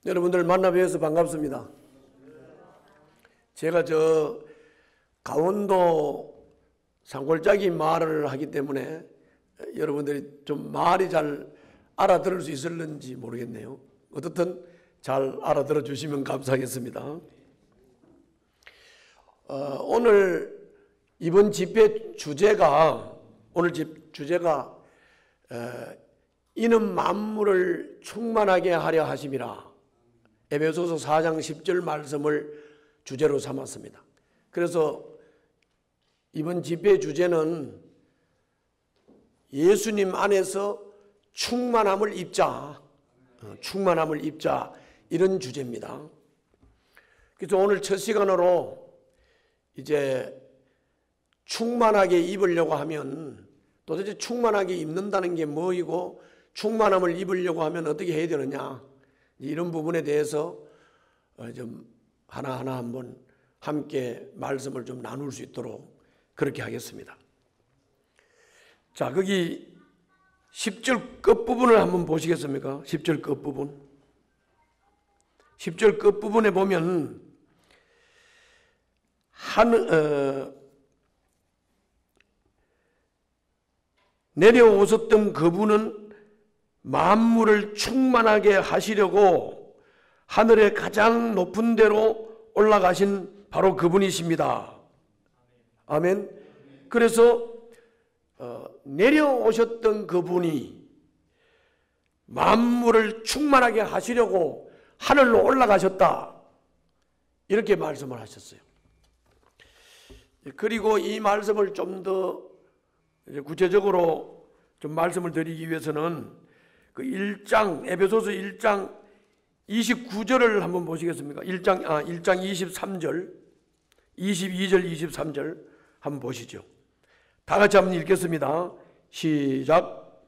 여러분들 만나 뵈어서 반갑습니다. 제가 강원도 산골짜기 말을 하기 때문에 여러분들이 좀 말이 잘 알아들을 수 있을는지 모르겠네요. 어떻든 잘 알아들어 주시면 감사하겠습니다. 오늘 이번 집회 주제가 이는 만물을 충만하게 하려 하심이라. 에베소서 4장 10절 말씀을 주제로 삼았습니다. 그래서 이번 집회 주제는 예수님 안에서 충만함을 입자, 이런 주제입니다. 그래서 오늘 첫 시간으로 이제 충만하게 입으려고 하면 도대체 충만하게 입는다는 게 뭐이고 충만함을 입으려고 하면 어떻게 해야 되느냐, 이런 부분에 대해서 좀 하나하나 한번 함께 말씀을 좀 나눌 수 있도록 그렇게 하겠습니다. 자, 거기 10절 끝부분을 한번 보시겠습니까? 10절 끝부분. 10절 끝부분에 보면 내려오셨던 그분은 만물을 충만하게 하시려고 하늘의 가장 높은 데로 올라가신 바로 그분이십니다. 아멘. 그래서 내려오셨던 그분이 만물을 충만하게 하시려고 하늘로 올라가셨다, 이렇게 말씀을 하셨어요. 그리고 이 말씀을 좀 더 구체적으로 좀 말씀을 드리기 위해서는 그 1장, 에베소서 1장 29절을 한번 보시겠습니까? 1장 23절, 22절, 23절 한번 보시죠. 다 같이 한번 읽겠습니다. 시작.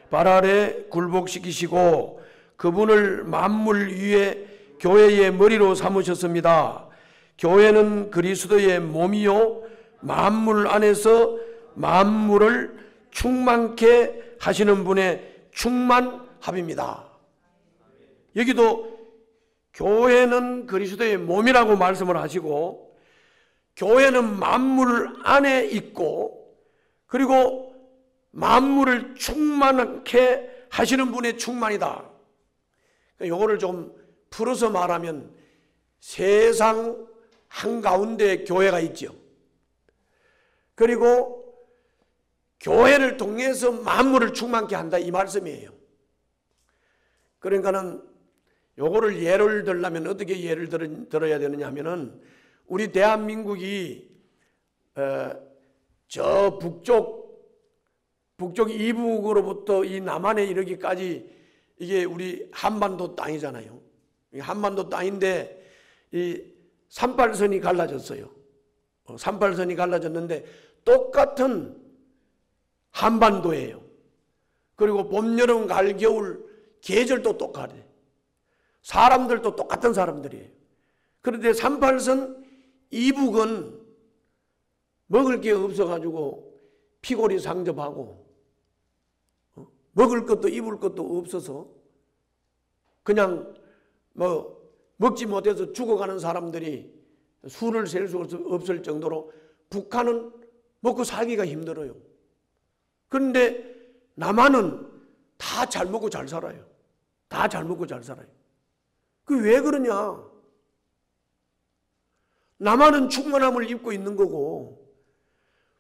발 아래 굴복시키시고 그분을 만물 위에 교회의 머리로 삼으셨습니다. 교회는 그리스도의 몸이요 만물 안에서 만물을 충만케 하시는 분의 충만합입니다. 여기도 교회는 그리스도의 몸이라고 말씀을 하시고 교회는 만물 안에 있고 그리고 만물을 충만케 하시는 분의 충만이다. 이거를 좀 풀어서 말하면 세상 한가운데 교회가 있죠. 그리고 교회를 통해서 만물을 충만케 한다, 이 말씀이에요. 그러니까는 요거를 예를 들려면 어떻게 예를 들어야 되느냐 하면은 우리 대한민국이 저 북쪽 이북으로부터 이 남한에 이르기까지 이게 우리 한반도 땅이잖아요. 한반도 땅인데 이 38선이 갈라졌어요. 38선이 갈라졌는데 똑같은 한반도예요. 그리고 봄, 여름, 가을, 겨울 계절도 똑같아요. 사람들도 똑같은 사람들이에요. 그런데 38선 이북은 먹을 게 없어가지고 피골이 상접하고 먹을 것도 입을 것도 없어서 그냥 먹지 못해서 죽어가는 사람들이 수를 셀 수 없을 정도로 북한은 먹고 살기가 힘들어요. 그런데 남한은 다 잘 먹고 잘 살아요. 다 잘 먹고 잘 살아요. 그게 왜 그러냐? 남한은 충만함을 입고 있는 거고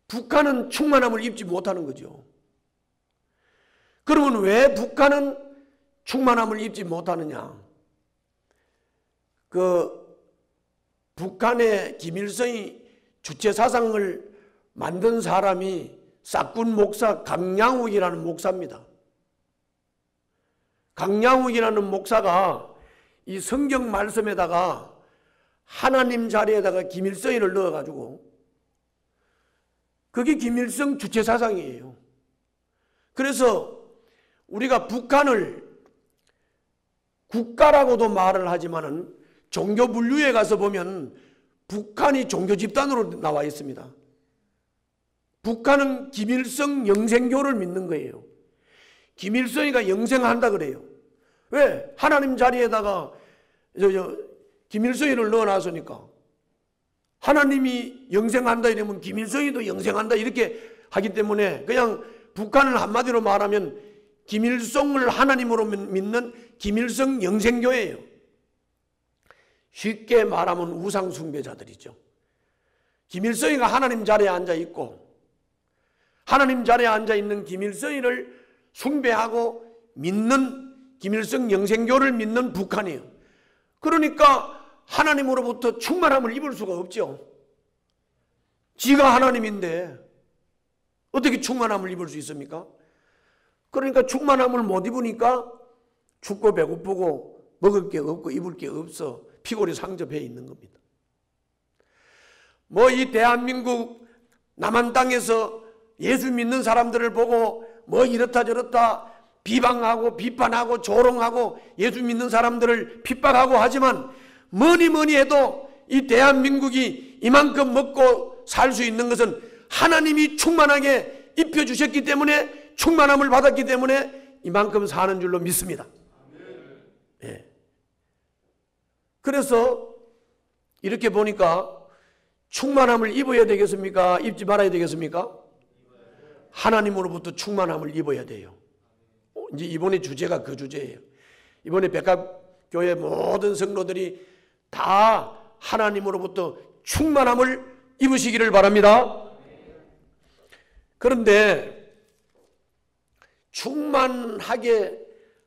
북한은 충만함을 입지 못하는 거죠. 그러면 왜 북한은 충만함을 입지 못하느냐? 북한의 김일성이 주체사상을 만든 사람이 싹군 목사 강양욱이라는 목사입니다. 강양욱이라는 목사가 이 성경 말씀에다가 하나님 자리에다가 김일성이를 넣어가지고 그게 김일성 주체사상이에요. 그래서 우리가 북한을 국가라고도 말을 하지만은 종교 분류에 가서 보면 북한이 종교 집단으로 나와 있습니다. 북한은 김일성 영생교를 믿는 거예요. 김일성이가 영생한다 그래요. 왜? 하나님 자리에다가 김일성이를 넣어놨으니까. 하나님이 영생한다 이러면 김일성이도 영생한다 이렇게 하기 때문에 그냥 북한을 한마디로 말하면 김일성을 하나님으로 믿는 김일성 영생교회예요. 쉽게 말하면 우상 숭배자들이죠. 김일성이가 하나님 자리에 앉아 있고 하나님 자리에 앉아 있는 김일성이를 숭배하고 믿는 김일성 영생교를 믿는 북한이에요. 그러니까 하나님으로부터 충만함을 입을 수가 없죠. 지가 하나님인데 어떻게 충만함을 입을 수 있습니까? 그러니까 충만함을 못 입으니까 춥고 배고프고 먹을 게 없고 입을 게 없어 피골이 상접해 있는 겁니다. 뭐 이 대한민국 남한 땅에서 예수 믿는 사람들을 보고 뭐 이렇다 저렇다 비방하고 비판하고 조롱하고 예수 믿는 사람들을 핍박하고 하지만 뭐니 해도 이 대한민국이 이만큼 먹고 살 수 있는 것은 하나님이 충만하게 입혀주셨기 때문에 충만함을 받았기 때문에 이만큼 사는 줄로 믿습니다. 예. 그래서 이렇게 보니까 충만함을 입어야 되겠습니까? 입지 말아야 되겠습니까? 하나님으로부터 충만함을 입어야 돼요. 이제 이번에 주제가 그 주제예요. 이번에 백합교회 모든 성도들이 다 하나님으로부터 충만함을 입으시기를 바랍니다. 그런데 충만하게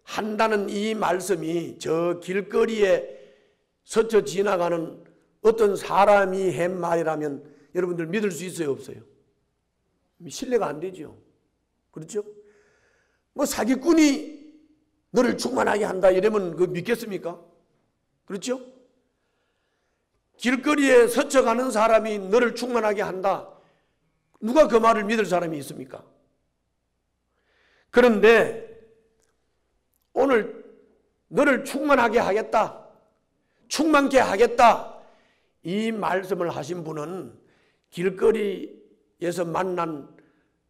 한다는 이 말씀이 저 길거리에 스쳐 지나가는 어떤 사람이 한 말이라면 여러분들 믿을 수 있어요, 없어요? 신뢰가 안 되죠. 그렇죠? 뭐 사기꾼이 너를 충만하게 한다 이러면 그거 믿겠습니까? 그렇죠? 길거리에 스쳐가는 사람이 너를 충만하게 한다. 누가 그 말을 믿을 사람이 있습니까? 그런데 오늘 너를 충만하게 하겠다. 충만케 하겠다. 이 말씀을 하신 분은 길거리에서 만난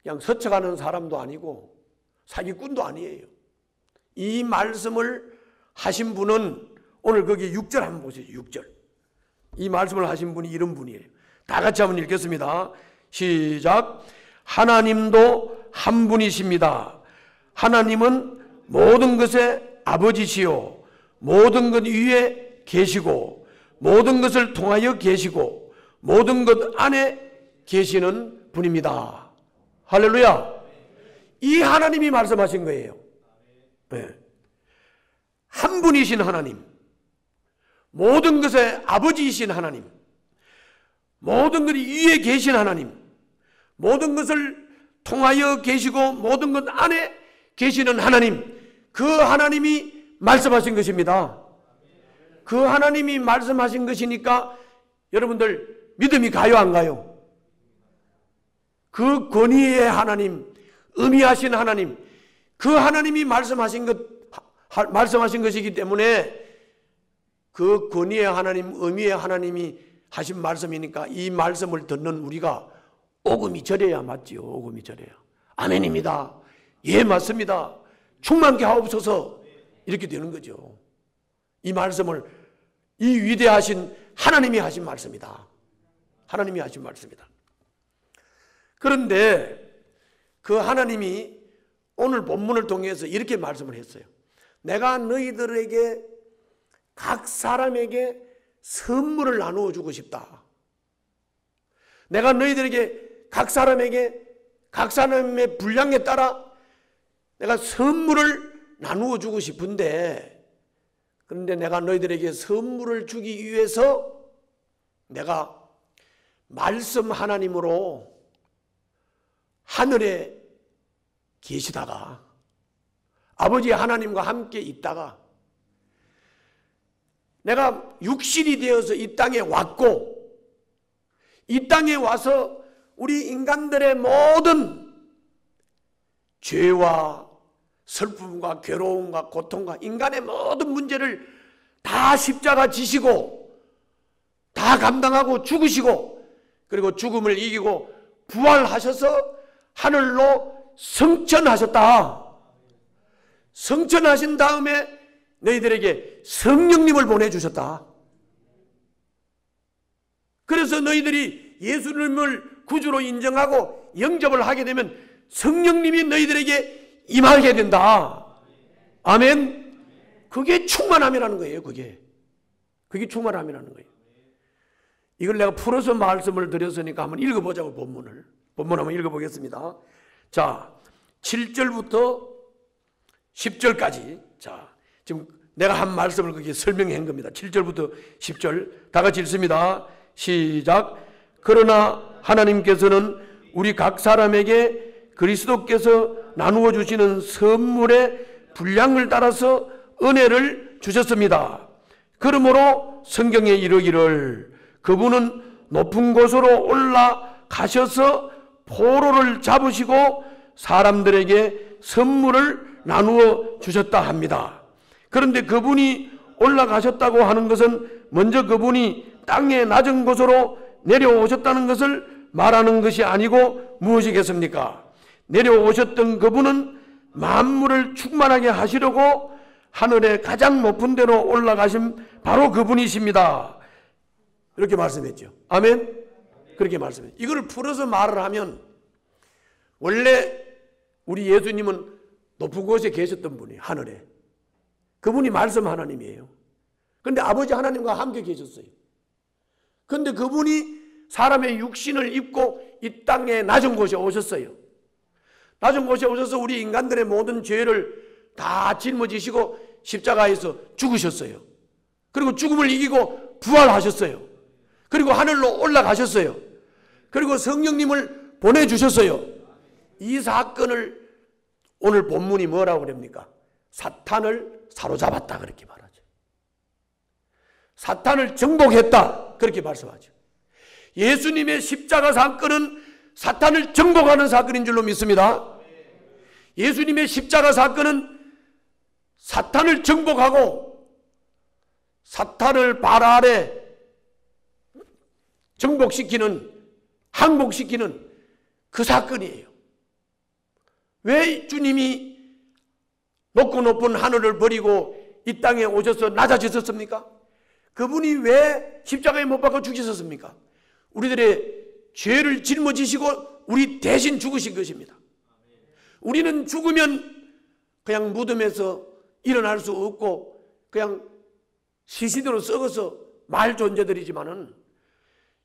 그냥 스쳐가는 사람도 아니고 사기꾼도 아니에요. 이 말씀을 하신 분은 오늘 거기 6절 한번 보세요. 6절. 이 말씀을 하신 분이 이런 분이에요. 다 같이 한번 읽겠습니다. 시작. 하나님도 한 분이십니다. 하나님은 모든 것의 아버지시요 모든 것 위에 계시고 모든 것을 통하여 계시고 모든 것 안에 계시는 분입니다. 할렐루야. 이 하나님이 말씀하신 거예요. 네. 한 분이신 하나님, 모든 것의 아버지이신 하나님, 모든 것이 위에 계신 하나님, 모든 것을 통하여 계시고 모든 것 안에 계시는 하나님, 그 하나님이 말씀하신 것입니다. 그 하나님이 말씀하신 것이니까 여러분들 믿음이 가요, 안 가요? 그 권위의 하나님, 의미하신 하나님, 그 하나님이 말씀하신 것이기 때문에 그 권위의 하나님, 의미의 하나님이 하신 말씀이니까 이 말씀을 듣는 우리가 오금이 저려야 맞지요. 오금이 저려야. 아멘입니다. 예, 맞습니다. 충만케 하옵소서. 이렇게 되는 거죠. 이 말씀을 이 위대하신 하나님이 하신 말씀이다. 하나님이 하신 말씀이다. 그런데 그 하나님이 오늘 본문을 통해서 이렇게 말씀을 했어요. 내가 너희들에게 각 사람에게 선물을 나누어 주고 싶다. 내가 너희들에게 각 사람에게 각 사람의 분량에 따라 내가 선물을 나누어 주고 싶은데, 그런데 내가 너희들에게 선물을 주기 위해서 내가 말씀 하나님으로 하늘에 계시다가 아버지 하나님과 함께 있다가 내가 육신이 되어서 이 땅에 왔고, 이 땅에 와서 우리 인간들의 모든 죄와 슬픔과 괴로움과 고통과 인간의 모든 문제를 다 십자가 지시고 다 감당하고 죽으시고 그리고 죽음을 이기고 부활하셔서 하늘로 승천하셨다. 승천하신 다음에 너희들에게 성령님을 보내주셨다. 그래서 너희들이 예수님을 구주로 인정하고 영접을 하게 되면 성령님이 너희들에게 임하게 된다. 아멘. 그게 충만함이라는 거예요. 그게 충만함이라는 거예요. 이걸 내가 풀어서 말씀을 드렸으니까 한번 읽어보자고. 본문 한번 읽어보겠습니다. 자, 7절부터 10절까지. 자, 지금 내가 한 말씀을 거기에 설명한 겁니다. 7절부터 10절 다 같이 읽습니다. 시작. 그러나 하나님께서는 우리 각 사람에게 그리스도께서 나누어 주시는 선물의 분량을 따라서 은혜를 주셨습니다. 그러므로 성경에 이르기를 그분은 높은 곳으로 올라가셔서 포로를 잡으시고 사람들에게 선물을 나누어 주셨다 합니다. 그런데 그분이 올라가셨다고 하는 것은 먼저 그분이 땅의 낮은 곳으로 내려오셨다는 것을 말하는 것이 아니고 무엇이겠습니까? 내려오셨던 그분은 만물을 충만하게 하시려고 하늘의 가장 높은 데로 올라가신 바로 그분이십니다. 이렇게 말씀했죠. 아멘? 그렇게 말씀했죠. 이걸 풀어서 말을 하면 원래 우리 예수님은 높은 곳에 계셨던 분이에요. 하늘에. 그분이 말씀 하나님이에요. 그런데 아버지 하나님과 함께 계셨어요. 그런데 그분이 사람의 육신을 입고 이 땅에 낮은 곳에 오셨어요. 낮은 곳에 오셔서 우리 인간들의 모든 죄를 다 짊어지시고 십자가에서 죽으셨어요. 그리고 죽음을 이기고 부활하셨어요. 그리고 하늘로 올라가셨어요. 그리고 성령님을 보내주셨어요. 이 사건을 오늘 본문이 뭐라고 그럽니까? 사탄을 사로잡았다 그렇게 말하죠. 사탄을 정복했다 그렇게 말씀하죠. 예수님의 십자가 사건은 사탄을 정복하는 사건인 줄로 믿습니다. 예수님의 십자가 사건은 사탄을 정복하고 사탄을 발 아래 정복시키는, 항복시키는 그 사건이에요. 왜 주님이 높고 높은 하늘을 버리고 이 땅에 오셔서 낮아지셨습니까? 그분이 왜 십자가에 못 박아 죽으셨습니까? 우리들의 죄를 짊어지시고 우리 대신 죽으신 것입니다. 우리는 죽으면 그냥 무덤에서 일어날 수 없고 그냥 시신으로 썩어서 말 존재들이지만은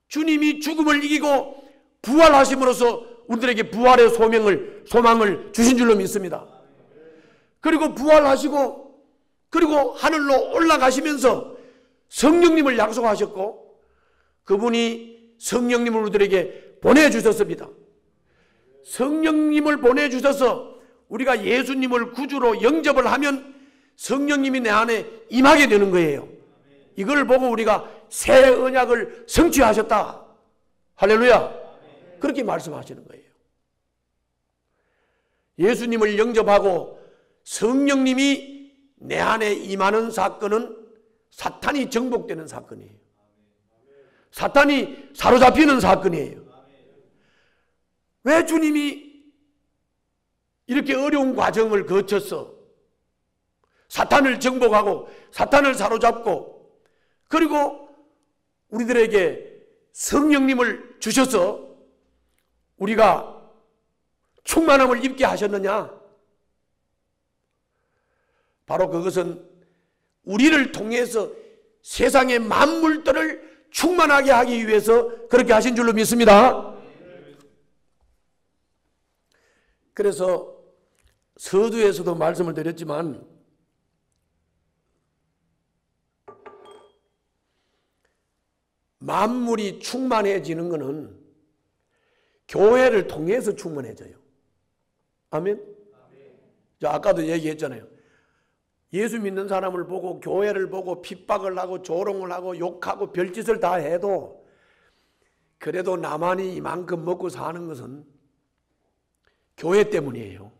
주님이 죽음을 이기고 부활하심으로써 우리들에게 부활의 소망을 주신 줄로 믿습니다. 그리고 부활하시고 그리고 하늘로 올라가시면서 성령님을 약속하셨고 그분이 성령님을 우리들에게 보내주셨습니다. 성령님을 보내주셔서 우리가 예수님을 구주로 영접을 하면 성령님이 내 안에 임하게 되는 거예요. 이걸 보고 우리가 새 언약을 성취하셨다. 할렐루야. 그렇게 말씀하시는 거예요. 예수님을 영접하고 성령님이 내 안에 임하는 사건은 사탄이 정복되는 사건이에요. 사탄이 사로잡히는 사건이에요. 왜 주님이 이렇게 어려운 과정을 거쳐서 사탄을 정복하고 사탄을 사로잡고 그리고 우리들에게 성령님을 주셔서 우리가 충만함을 입게 하셨느냐? 바로 그것은 우리를 통해서 세상의 만물들을 충만하게 하기 위해서 그렇게 하신 줄로 믿습니다. 그래서 서두에서도 말씀을 드렸지만 만물이 충만해지는 것은 교회를 통해서 충만해져요. 아멘? 아까도 얘기했잖아요. 예수 믿는 사람을 보고 교회를 보고 핍박을 하고 조롱을 하고 욕하고 별짓을 다 해도 그래도 나만이 이만큼 먹고 사는 것은 교회 때문이에요.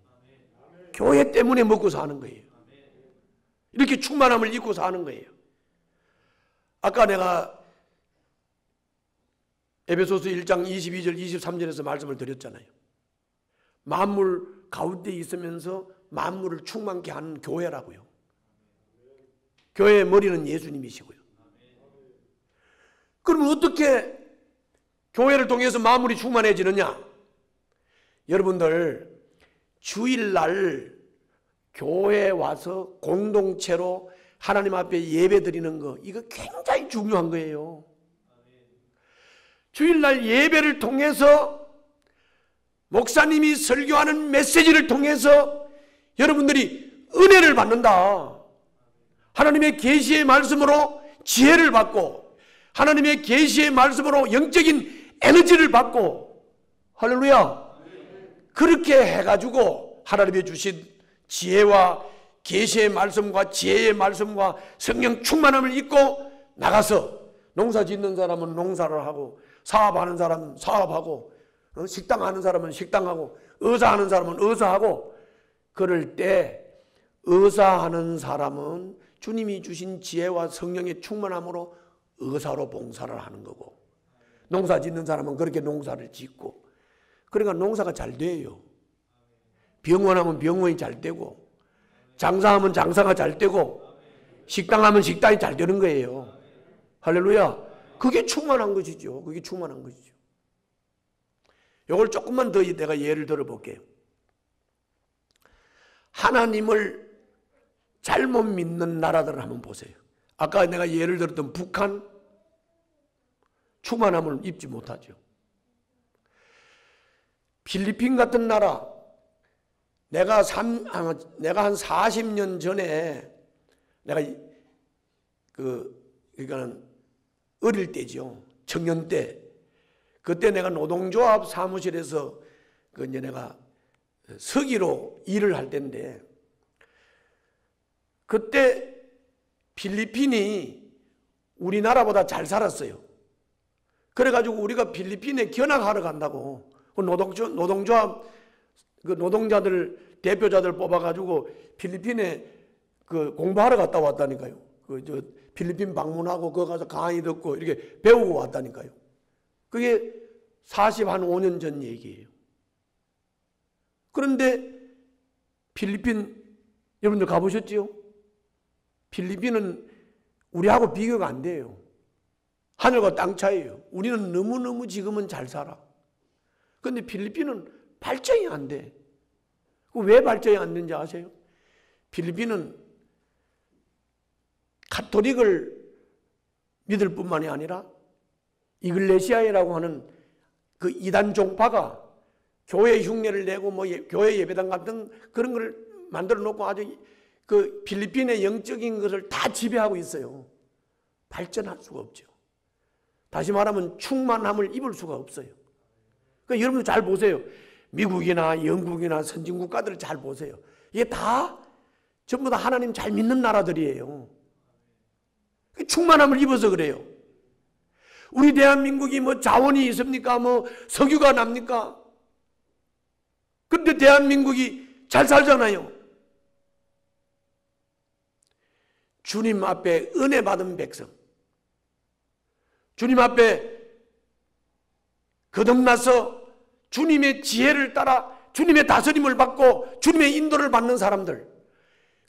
교회 때문에 먹고 사는 거예요. 이렇게 충만함을 입고 사는 거예요. 아까 내가 에베소서 1장 22절 23절에서 말씀을 드렸잖아요. 만물 가운데 있으면서 만물을 충만케 하는 교회라고요. 교회의 머리는 예수님이시고요. 그러면 어떻게 교회를 통해서 만물이 충만해지느냐? 여러분들 주일날 교회에 와서 공동체로 하나님 앞에 예배 드리는 거, 이거 굉장히 중요한 거예요. 주일날 예배를 통해서 목사님이 설교하는 메시지를 통해서 여러분들이 은혜를 받는다. 하나님의 계시의 말씀으로 지혜를 받고 하나님의 계시의 말씀으로 영적인 에너지를 받고, 할렐루야, 그렇게 해가지고 하나님이 주신 지혜와 계시의 말씀과 지혜의 말씀과 성령 충만함을 입고 나가서 농사 짓는 사람은 농사를 하고, 사업하는 사람은 사업하고, 식당하는 사람은 식당하고, 의사하는 사람은 의사하고, 그럴 때 의사하는 사람은 주님이 주신 지혜와 성령의 충만함으로 의사로 봉사를 하는 거고, 농사 짓는 사람은 그렇게 농사를 짓고, 그러니까 농사가 잘 돼요. 병원하면 병원이 잘 되고, 장사하면 장사가 잘 되고, 식당하면 식당이 잘 되는 거예요. 할렐루야. 그게 충만한 것이죠. 그게 충만한 것이죠. 이걸 조금만 더 내가 예를 들어볼게요. 하나님을 잘못 믿는 나라들을 한번 보세요. 아까 내가 예를 들었던 북한, 충만함을 입지 못하죠. 필리핀 같은 나라, 내가 한 40년 전에, 내가 그러니까는 어릴 때죠. 청년 때. 그때 내가 노동조합 사무실에서 이제 내가 서기로 일을 할 때인데, 그때 필리핀이 우리나라보다 잘 살았어요. 그래가지고 우리가 필리핀에 견학하러 간다고, 노동조합 그 노동자들 대표자들 뽑아가지고 필리핀에 공부하러 갔다 왔다니까요. 필리핀 방문하고 거기 가서 강의 듣고 이렇게 배우고 왔다니까요. 그게 45년 전 얘기예요. 그런데 필리핀 여러분들 가보셨지요? 필리핀은 우리하고 비교가 안 돼요. 하늘과 땅 차이예요. 우리는 너무너무 지금은 잘 살아. 그런데 필리핀은 발전이 안 돼. 왜 발전이 안 되는지 아세요? 필리핀은 가톨릭을 믿을 뿐만이 아니라 이글레시아라고 하는 그 이단 종파가 교회 흉내를 내고 교회 예배당 같은 그런 걸 만들어 놓고 아주 그 필리핀의 영적인 것을 다 지배하고 있어요. 발전할 수가 없죠. 다시 말하면 충만함을 입을 수가 없어요. 그러니까 여러분들 잘 보세요. 미국이나 영국이나 선진 국가들을 잘 보세요. 이게 다 전부 다 하나님 잘 믿는 나라들이에요. 충만함을 입어서 그래요. 우리 대한민국이 자원이 있습니까? 석유가 납니까? 근데 대한민국이 잘 살잖아요. 주님 앞에 은혜 받은 백성, 주님 앞에 거듭나서 주님의 지혜를 따라 주님의 다스림을 받고 주님의 인도를 받는 사람들,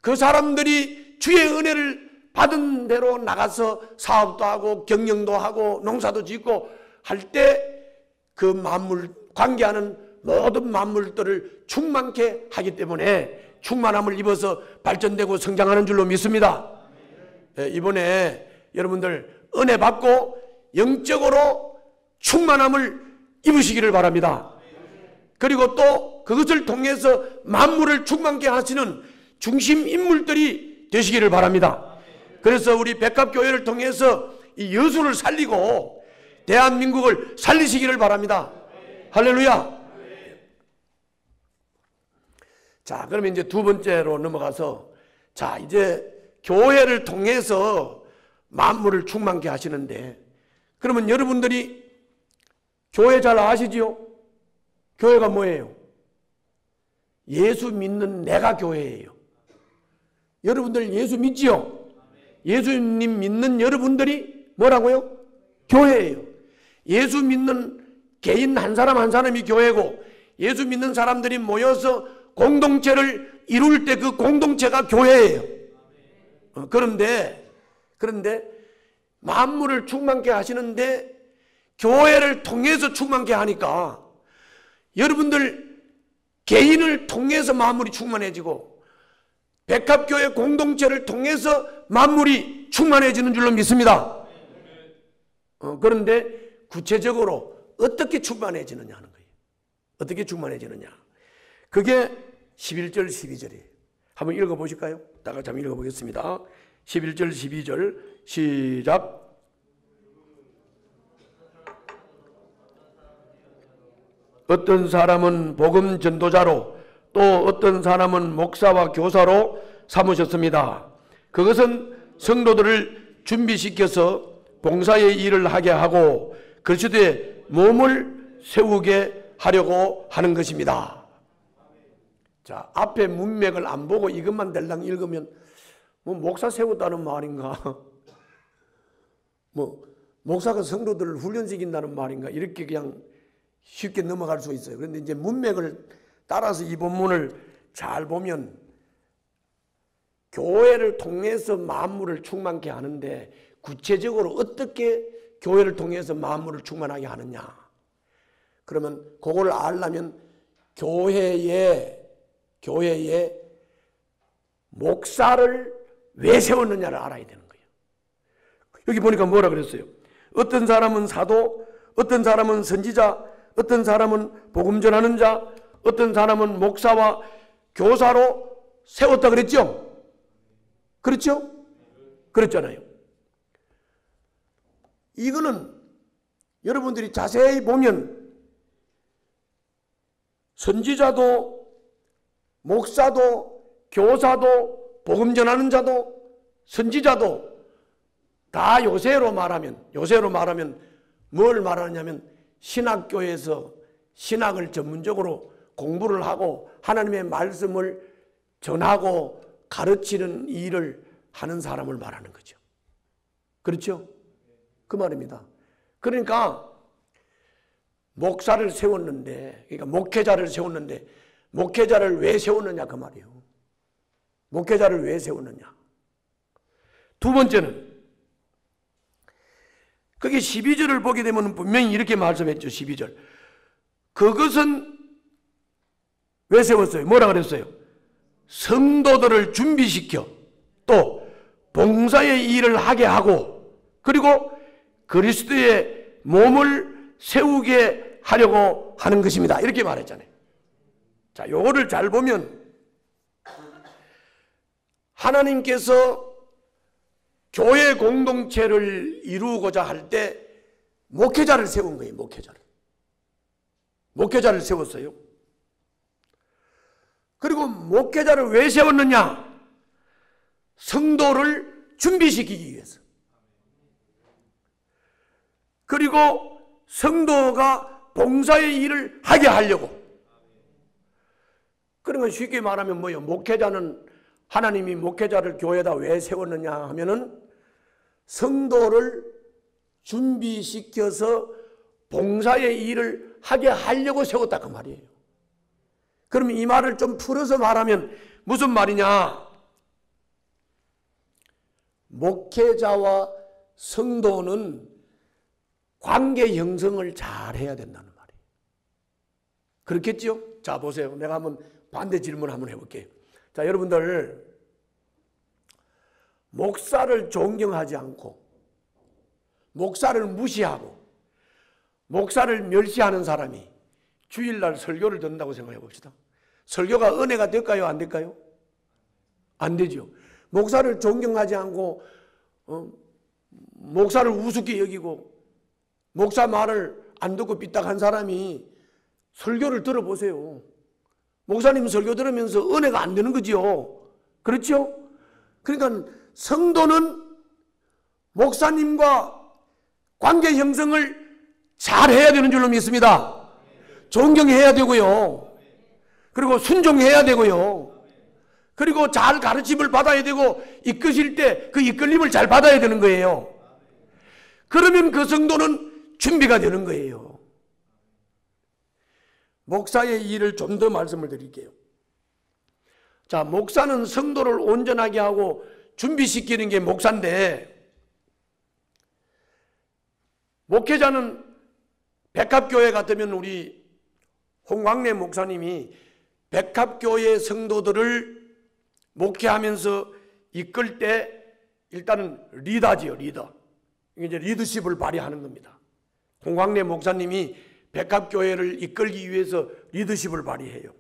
그 사람들이 주의 은혜를 받은 대로 나가서 사업도 하고 경영도 하고 농사도 짓고 할 때 그 만물, 관계하는 모든 만물들을 충만케 하기 때문에 충만함을 입어서 발전되고 성장하는 줄로 믿습니다. 이번에 여러분들 은혜 받고 영적으로 충만함을 입으시기를 바랍니다. 그리고 또 그것을 통해서 만물을 충만케 하시는 중심 인물들이 되시기를 바랍니다. 그래서 우리 백합교회를 통해서 이 여수를 살리고 대한민국을 살리시기를 바랍니다. 할렐루야. 자, 그러면 이제 두 번째로 넘어가서, 자, 이제 교회를 통해서 만물을 충만케 하시는데, 그러면 여러분들이 교회 잘 아시지요? 교회가 뭐예요? 예수 믿는 내가 교회예요. 여러분들 예수 믿지요? 예수님 믿는 여러분들이 뭐라고요? 교회예요. 예수 믿는 개인 한 사람 한 사람이 교회고, 예수 믿는 사람들이 모여서 공동체를 이룰 때 그 공동체가 교회예요. 그런데 그런데 만물을 충만케 하시는데 교회를 통해서 충만케 하니까 여러분들 개인을 통해서 만물이 충만해지고 백합교회 공동체를 통해서 만물이 충만해지는 줄로 믿습니다. 그런데 구체적으로 어떻게 충만해지느냐 하는 거예요. 어떻게 충만해지느냐. 그게 11절 12절이에요. 한번 읽어보실까요? 다 같이 한번 읽어보겠습니다. 11절 12절 시작. 어떤 사람은 복음 전도자로 또 어떤 사람은 목사와 교사로 삼으셨습니다. 그것은 성도들을 준비시켜서 봉사의 일을 하게 하고 그리스도의 몸을 세우게 하려고 하는 것입니다. 자, 앞에 문맥을 안 보고 이것만 달랑 읽으면 뭐 목사 세웠다는 말인가? 뭐 목사가 성도들을 훈련시킨다는 말인가? 이렇게 그냥 쉽게 넘어갈 수 있어요. 그런데 이제 문맥을 따라서 이 본문을 잘 보면 교회를 통해서 만물을 충만케 하는데 구체적으로 어떻게 교회를 통해서 만물을 충만하게 하느냐. 그러면 그걸 알려면 교회에 목사를 왜 세웠느냐를 알아야 되는 거예요. 여기 보니까 뭐라 그랬어요? 어떤 사람은 사도, 어떤 사람은 선지자, 어떤 사람은 복음 전하는 자, 어떤 사람은 목사와 교사로 세웠다 그랬죠? 그렇죠? 그랬잖아요. 이거는 여러분들이 자세히 보면 선지자도 목사도 교사도 복음 전하는 자도 선지자도 다 요새로 말하면 뭘 말하냐면 신학교에서 신학을 전문적으로 공부를 하고 하나님의 말씀을 전하고 가르치는 일을 하는 사람을 말하는 거죠. 그렇죠? 그 말입니다. 그러니까 목사를 세웠는데, 그러니까 목회자를 세웠는데 목회자를 왜 세웠느냐 그 말이에요. 목회자를 왜 세웠느냐. 두 번째는 거기 12절을 보게 되면 분명히 이렇게 말씀했죠. 12절. 그것은 왜 세웠어요? 뭐라 그랬어요? 성도들을 준비시켜 또 봉사의 일을 하게 하고 그리고 그리스도의 몸을 세우게 하려고 하는 것입니다. 이렇게 말했잖아요. 자, 요거를 잘 보면 하나님께서 교회 공동체를 이루고자 할 때 목회자를 세운 거예요. 목회자를 세웠어요. 그리고 목회자를 왜 세웠느냐? 성도를 준비시키기 위해서. 그리고 성도가 봉사의 일을 하게 하려고. 그러니까 쉽게 말하면 뭐예요? 목회자는 하나님이 목회자를 교회에다 왜 세웠느냐 하면은 성도를 준비시켜서 봉사의 일을 하게 하려고 세웠다 그 말이에요. 그러면 이 말을 좀 풀어서 말하면 무슨 말이냐? 목회자와 성도는 관계 형성을 잘 해야 된다는 말이에요. 그렇겠죠? 자, 보세요. 내가 한번 반대 질문 한번 해볼게요. 자, 여러분들 목사를 존경하지 않고 목사를 무시하고 목사를 멸시하는 사람이 주일날 설교를 듣는다고 생각해 봅시다. 설교가 은혜가 될까요? 안 될까요? 안 되죠. 목사를 존경하지 않고 목사를 우습게 여기고 목사 말을 안 듣고 삐딱한 사람이 설교를 들어보세요. 목사님 설교 들으면서 은혜가 안 되는 거지요. 그렇죠? 그러니까 성도는 목사님과 관계 형성을 잘 해야 되는 줄로 믿습니다. 존경해야 되고요. 그리고 순종해야 되고요. 그리고 잘 가르침을 받아야 되고 이끄실 때 그 이끌림을 잘 받아야 되는 거예요. 그러면 그 성도는 준비가 되는 거예요. 목사의 일을 좀 더 말씀을 드릴게요. 자, 목사는 성도를 온전하게 하고 준비시키는 게 목사인데 목회자는 백합교회 같으면 우리 홍광래 목사님이 백합교회 성도들을 목회하면서 이끌 때 일단은 리더지요, 리더. 이제 리더십을 발휘하는 겁니다. 홍광래 목사님이 백합교회를 이끌기 위해서 리더십을 발휘해요.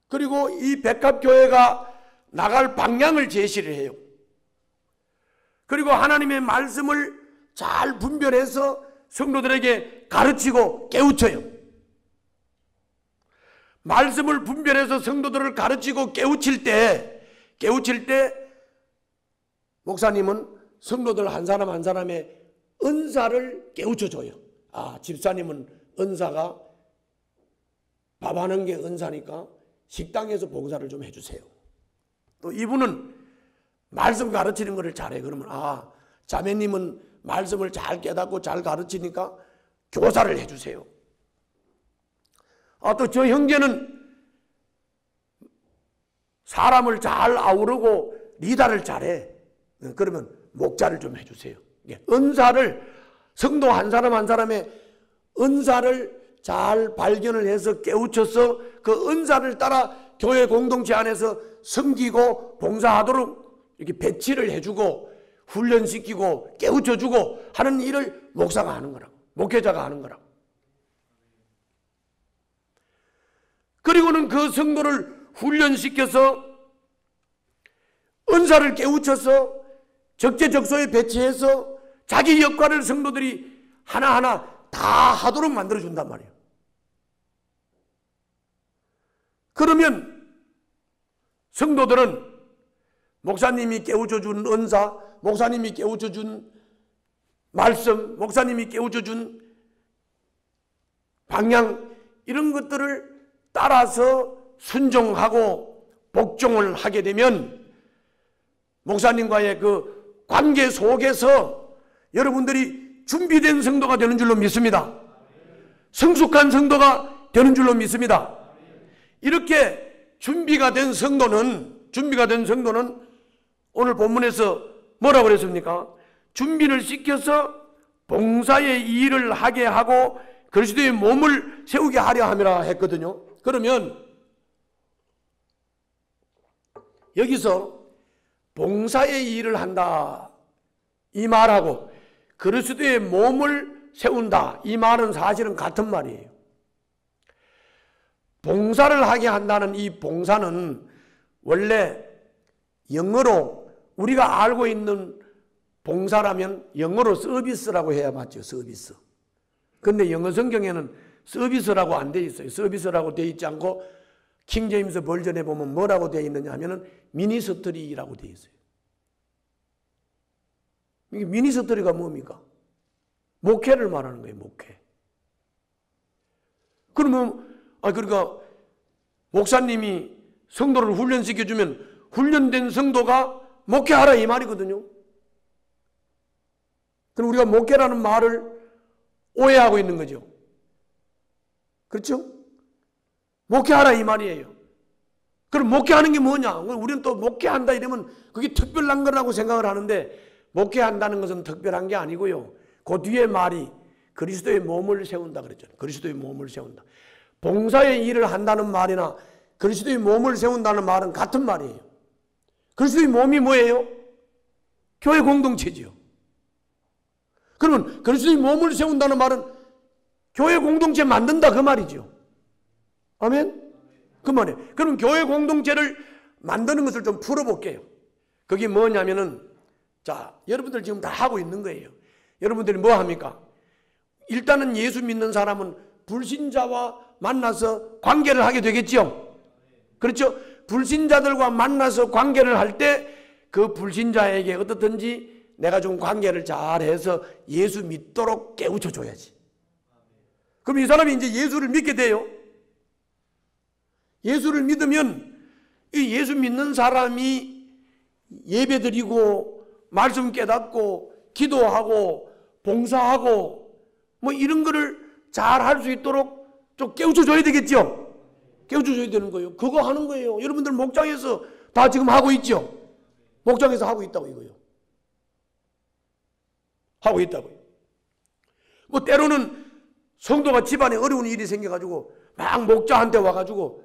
그리고 이 백합교회가 나갈 방향을 제시를 해요. 그리고 하나님의 말씀을 잘 분별해서 성도들에게 가르치고 깨우쳐요. 말씀을 분별해서 성도들을 가르치고 깨우칠 때 목사님은 성도들 한 사람 한 사람의 은사를 깨우쳐줘요. 아, 집사님은 은사가 밥하는 게 은사니까 식당에서 봉사를 좀 해주세요. 또 이분은 말씀 가르치는 것을 잘해. 그러면 아, 자매님은 말씀을 잘 깨닫고 잘 가르치니까 교사를 해주세요. 아, 또 저 형제는 사람을 잘 아우르고 리더를 잘해. 그러면 목자를 좀 해주세요. 은사를, 성도 한 사람 한 사람의 은사를 잘 발견을 해서 깨우쳐서 그 은사를 따라 교회 공동체 안에서 섬기고 봉사하도록 이렇게 배치를 해주고 훈련시키고 깨우쳐주고 하는 일을 목사가 하는 거라고. 목회자가 하는 거라고. 그리고는 그 성도를 훈련시켜서 은사를 깨우쳐서 적재적소에 배치해서 자기 역할을 성도들이 하나하나 다 하도록 만들어준단 말이에요. 그러면 성도들은 목사님이 깨우쳐준 은사, 목사님이 깨우쳐준 말씀, 목사님이 깨우쳐준 방향, 이런 것들을 따라서 순종하고 복종을 하게 되면 목사님과의 그 관계 속에서 여러분들이 준비된 성도가 되는 줄로 믿습니다. 성숙한 성도가 되는 줄로 믿습니다. 이렇게 준비가 된 성도는 오늘 본문에서 뭐라고 그랬습니까? 준비를 시켜서 봉사의 일을 하게 하고 그리스도의 몸을 세우게 하려 함이라 했거든요. 그러면 여기서 봉사의 일을 한다 이 말하고 그리스도의 몸을 세운다 이 말은 사실은 같은 말이에요. 봉사를 하게 한다는 이 봉사는 원래 영어로 우리가 알고 있는 봉사라면 영어로 서비스라고 해야 맞죠. 서비스. 근데 영어 성경에는 서비스라고 안 돼 있어요. 서비스라고 돼 있지 않고 킹제임스 버전에 보면 뭐라고 돼 있느냐 하면은 미니스터리라고 돼 있어요. 이게 미니스터리가 뭡니까? 목회를 말하는 거예요. 목회. 그러면 그러니까 목사님이 성도를 훈련시켜주면 훈련된 성도가 목회하라 이 말이거든요. 그럼 우리가 목회라는 말을 오해하고 있는 거죠. 그렇죠? 목회하라 이 말이에요. 그럼 목회하는 게 뭐냐? 우리는 또 목회한다 이러면 그게 특별한 거라고 생각을 하는데 목회한다는 것은 특별한 게 아니고요. 그 뒤에 말이 그리스도의 몸을 세운다 그랬잖아요. 그리스도의 몸을 세운다. 봉사의 일을 한다는 말이나 그리스도의 몸을 세운다는 말은 같은 말이에요. 그리스도의 몸이 뭐예요? 교회 공동체지요. 그러면 그리스도의 몸을 세운다는 말은 교회 공동체 만든다 그 말이죠. 아멘? 그 말이에요. 그럼 교회 공동체를 만드는 것을 좀 풀어볼게요. 그게 뭐냐면은 자, 여러분들 지금 다 하고 있는 거예요. 여러분들이 뭐 합니까? 일단은 예수 믿는 사람은 불신자와 만나서 관계를 하게 되겠죠. 그렇죠? 불신자들과 만나서 관계를 할 때 그 불신자에게 어떻든지 내가 좀 관계를 잘해서 예수 믿도록 깨우쳐 줘야지. 그럼 이 사람이 이제 예수를 믿게 돼요. 예수를 믿으면 이 예수 믿는 사람이 예배드리고 말씀 깨닫고 기도하고 봉사하고 뭐 이런 거를 잘 할 수 있도록 좀 깨우쳐 줘야 되겠죠. 깨우쳐 줘야 되는 거예요. 그거 하는 거예요. 여러분들 목장에서 다 지금 하고 있죠. 목장에서 하고 있다고 이거요. 하고 있다고요. 뭐 때로는 성도가 집안에 어려운 일이 생겨가지고 막 목자한테 와가지고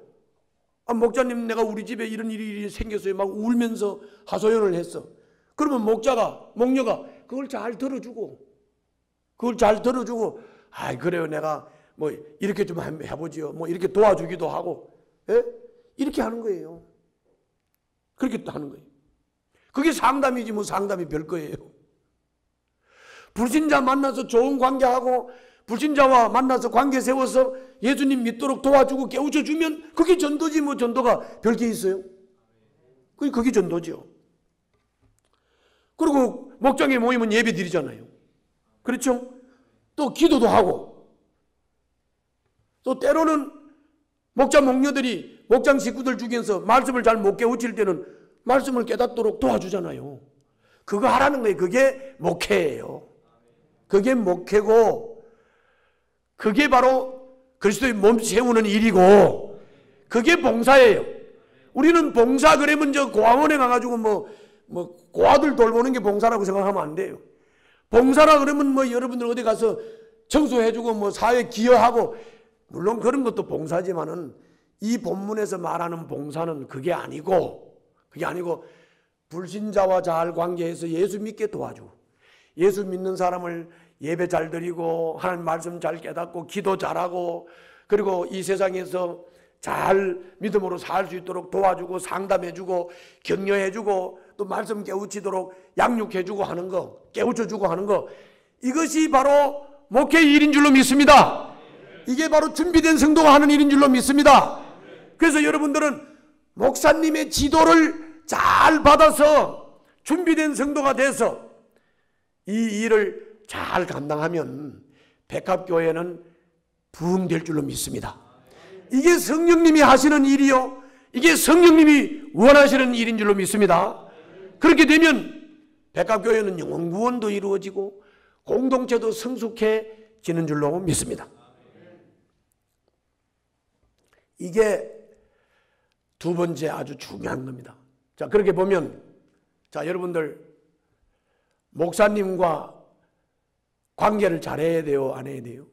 목자님 내가 우리 집에 이런 일이 생겼어요. 막 울면서 하소연을 했어. 그러면 목녀가 그걸 잘 들어주고 그래요 내가 뭐 이렇게 좀 해보지요. 뭐 이렇게 도와주기도 하고 예? 이렇게 하는 거예요. 그렇게 또 하는 거예요. 그게 상담이지 뭐 상담이 별 거예요. 불신자 만나서 좋은 관계하고 불신자와 만나서 관계 세워서 예수님 믿도록 도와주고 깨우쳐주면 그게 전도지 뭐 전도가 별게 있어요. 그게 전도죠. 그리고 목장에 모이면 예배 드리잖아요. 그렇죠? 또 기도도 하고 또 때로는 목녀들이 목장 식구들 중에서 말씀을 잘 못 깨우칠 때는 말씀을 깨닫도록 도와주잖아요. 그거 하라는 거예요. 그게 목회예요. 그게 목회고 그게 바로 그리스도의 몸 세우는 일이고 그게 봉사예요. 우리는 봉사 그러면 저 고아원에 가가지고 뭐 고아들 돌보는 게 봉사라고 생각하면 안 돼요. 봉사라 그러면 뭐 여러분들 어디 가서 청소해주고 뭐 사회 기여하고 물론 그런 것도 봉사지만은 이 본문에서 말하는 봉사는 그게 아니고 불신자와 잘 관계해서 예수 믿게 도와주고 예수 믿는 사람을 예배 잘 드리고 하나님 말씀 잘 깨닫고 기도 잘하고 그리고 이 세상에서 잘 믿음으로 살 수 있도록 도와주고 상담해주고 격려해주고 또 말씀 깨우치도록 양육해주고 하는 거 깨우쳐주고 하는 거 이것이 바로 목회의 일인 줄로 믿습니다. 이게 바로 준비된 성도가 하는 일인 줄로 믿습니다. 그래서 여러분들은 목사님의 지도를 잘 받아서 준비된 성도가 돼서 이 일을 잘 감당하면 백합교회는 부흥될 줄로 믿습니다. 이게 성령님이 하시는 일이요 이게 성령님이 원하시는 일인 줄로 믿습니다. 그렇게 되면 백합교회는 영원구원도 이루어지고 공동체도 성숙해지는 줄로 믿습니다. 이게 두 번째 아주 중요한 겁니다. 자, 그렇게 보면 자, 여러분들 목사님과 관계를 잘해야 돼요? 안 해야 돼요?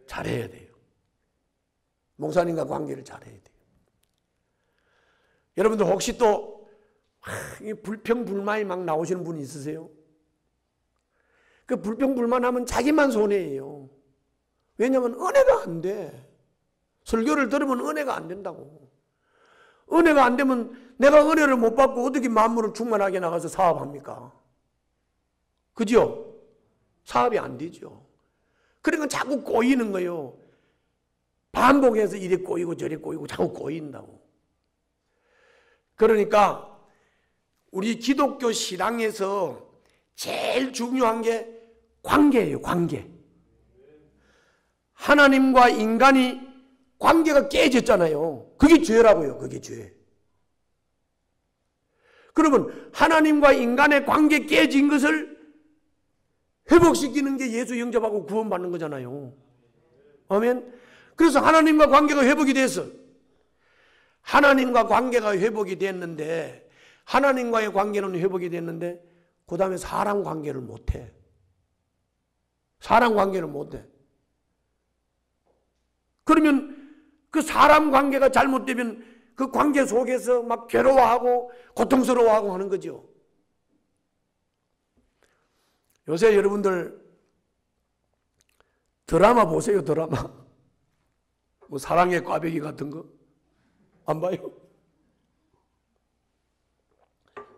잘해야 돼요. 목사님과 관계를 잘해야 돼요. 여러분들 혹시 또 불평불만이 막 나오시는 분이 있으세요? 그 불평불만하면 자기만 손해예요. 왜냐하면 은혜가 안 돼. 설교를 들으면 은혜가 안 된다고. 은혜가 안 되면 내가 은혜를 못 받고 어떻게 만물을 충만하게 나가서 사업합니까? 그죠? 사업이 안 되죠. 그러니까 자꾸 꼬이는 거예요. 반복해서 이래 꼬이고 저래 꼬이고 자꾸 꼬인다고. 그러니까 우리 기독교 신앙에서 제일 중요한 게 관계예요. 관계. 하나님과 인간이 관계가 깨졌잖아요. 그게 죄라고요. 그게 죄. 그러면 하나님과 인간의 관계 깨진 것을 회복시키는 게 예수 영접하고 구원받는 거잖아요. 아멘. 그래서 하나님과 관계가 회복이 됐어. 하나님과 관계가 회복이 됐는데 하나님과의 관계는 회복이 됐는데 그 다음에 사람 관계를 못해. 사람 관계를 못해. 그러면 그 사람 관계가 잘못되면 그 관계 속에서 막 괴로워하고 고통스러워하고 하는 거죠. 요새 여러분들 드라마 보세요. 드라마. 뭐 사랑의 꽈배기 같은 거 안 봐요?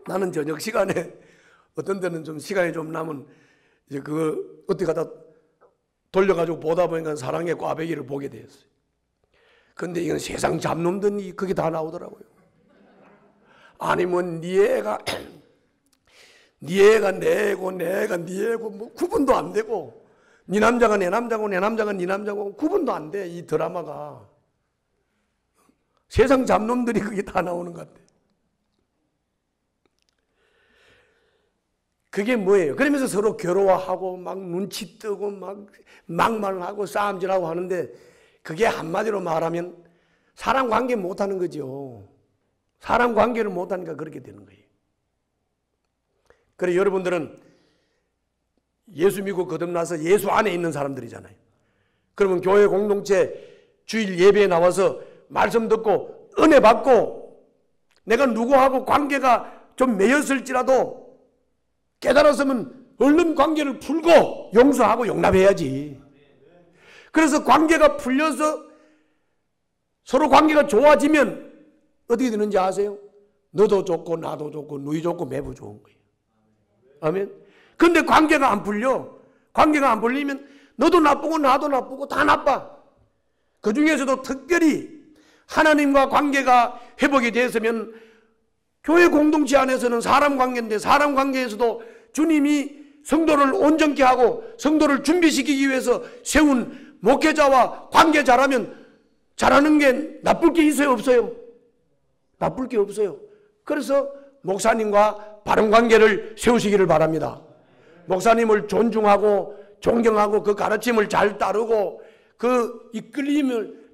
나는 저녁 시간에 어떤 때는 좀 시간이 좀 남은 이제 그거 어떻게 하다 돌려가지고 보다 보니까 사랑의 꽈배기를 보게 되었어요. 근데 이건 세상 잡놈들이 그게 다 나오더라고요. 아니면 네 애가 네 애가 내 애고 내가 네 애고 뭐 구분도 안 되고 네 남자가 내 남자고 내 남자가 네 남자고 구분도 안 돼. 이 드라마가 세상 잡놈들이 그게 다 나오는 것 같아. 그게 뭐예요? 그러면서 서로 괴로워하고 막 눈치 뜨고 막 막말하고 싸움질하고 하는데 그게 한마디로 말하면 사람 관계 못하는 거죠. 사람 관계를 못하니까 그렇게 되는 거예요. 그래 여러분들은 예수 믿고 거듭나서 예수 안에 있는 사람들이잖아요. 그러면 교회 공동체 주일 예배에 나와서 말씀 듣고 은혜 받고 내가 누구하고 관계가 좀 매였을지라도 깨달았으면 얼른 관계를 풀고 용서하고 용납해야지. 그래서 관계가 풀려서 서로 관계가 좋아지면 어떻게 되는지 아세요? 너도 좋고 나도 좋고 누이 좋고 매부 좋은 거예요. 아멘. 근데 관계가 안 풀려. 관계가 안 풀리면 너도 나쁘고 나도 나쁘고 다 나빠. 그 중에서도 특별히 하나님과 관계가 회복이 됐으면 교회 공동체 안에서는 사람 관계인데 사람 관계에서도 주님이 성도를 온전케 하고 성도를 준비시키기 위해서 세운 목회자와 관계 잘하면 잘하는 게 나쁠 게 있어요? 없어요? 나쁠 게 없어요. 그래서 목사님과 바른 관계를 세우시기를 바랍니다. 목사님을 존중하고 존경하고 그 가르침을 잘 따르고 그 이끌림을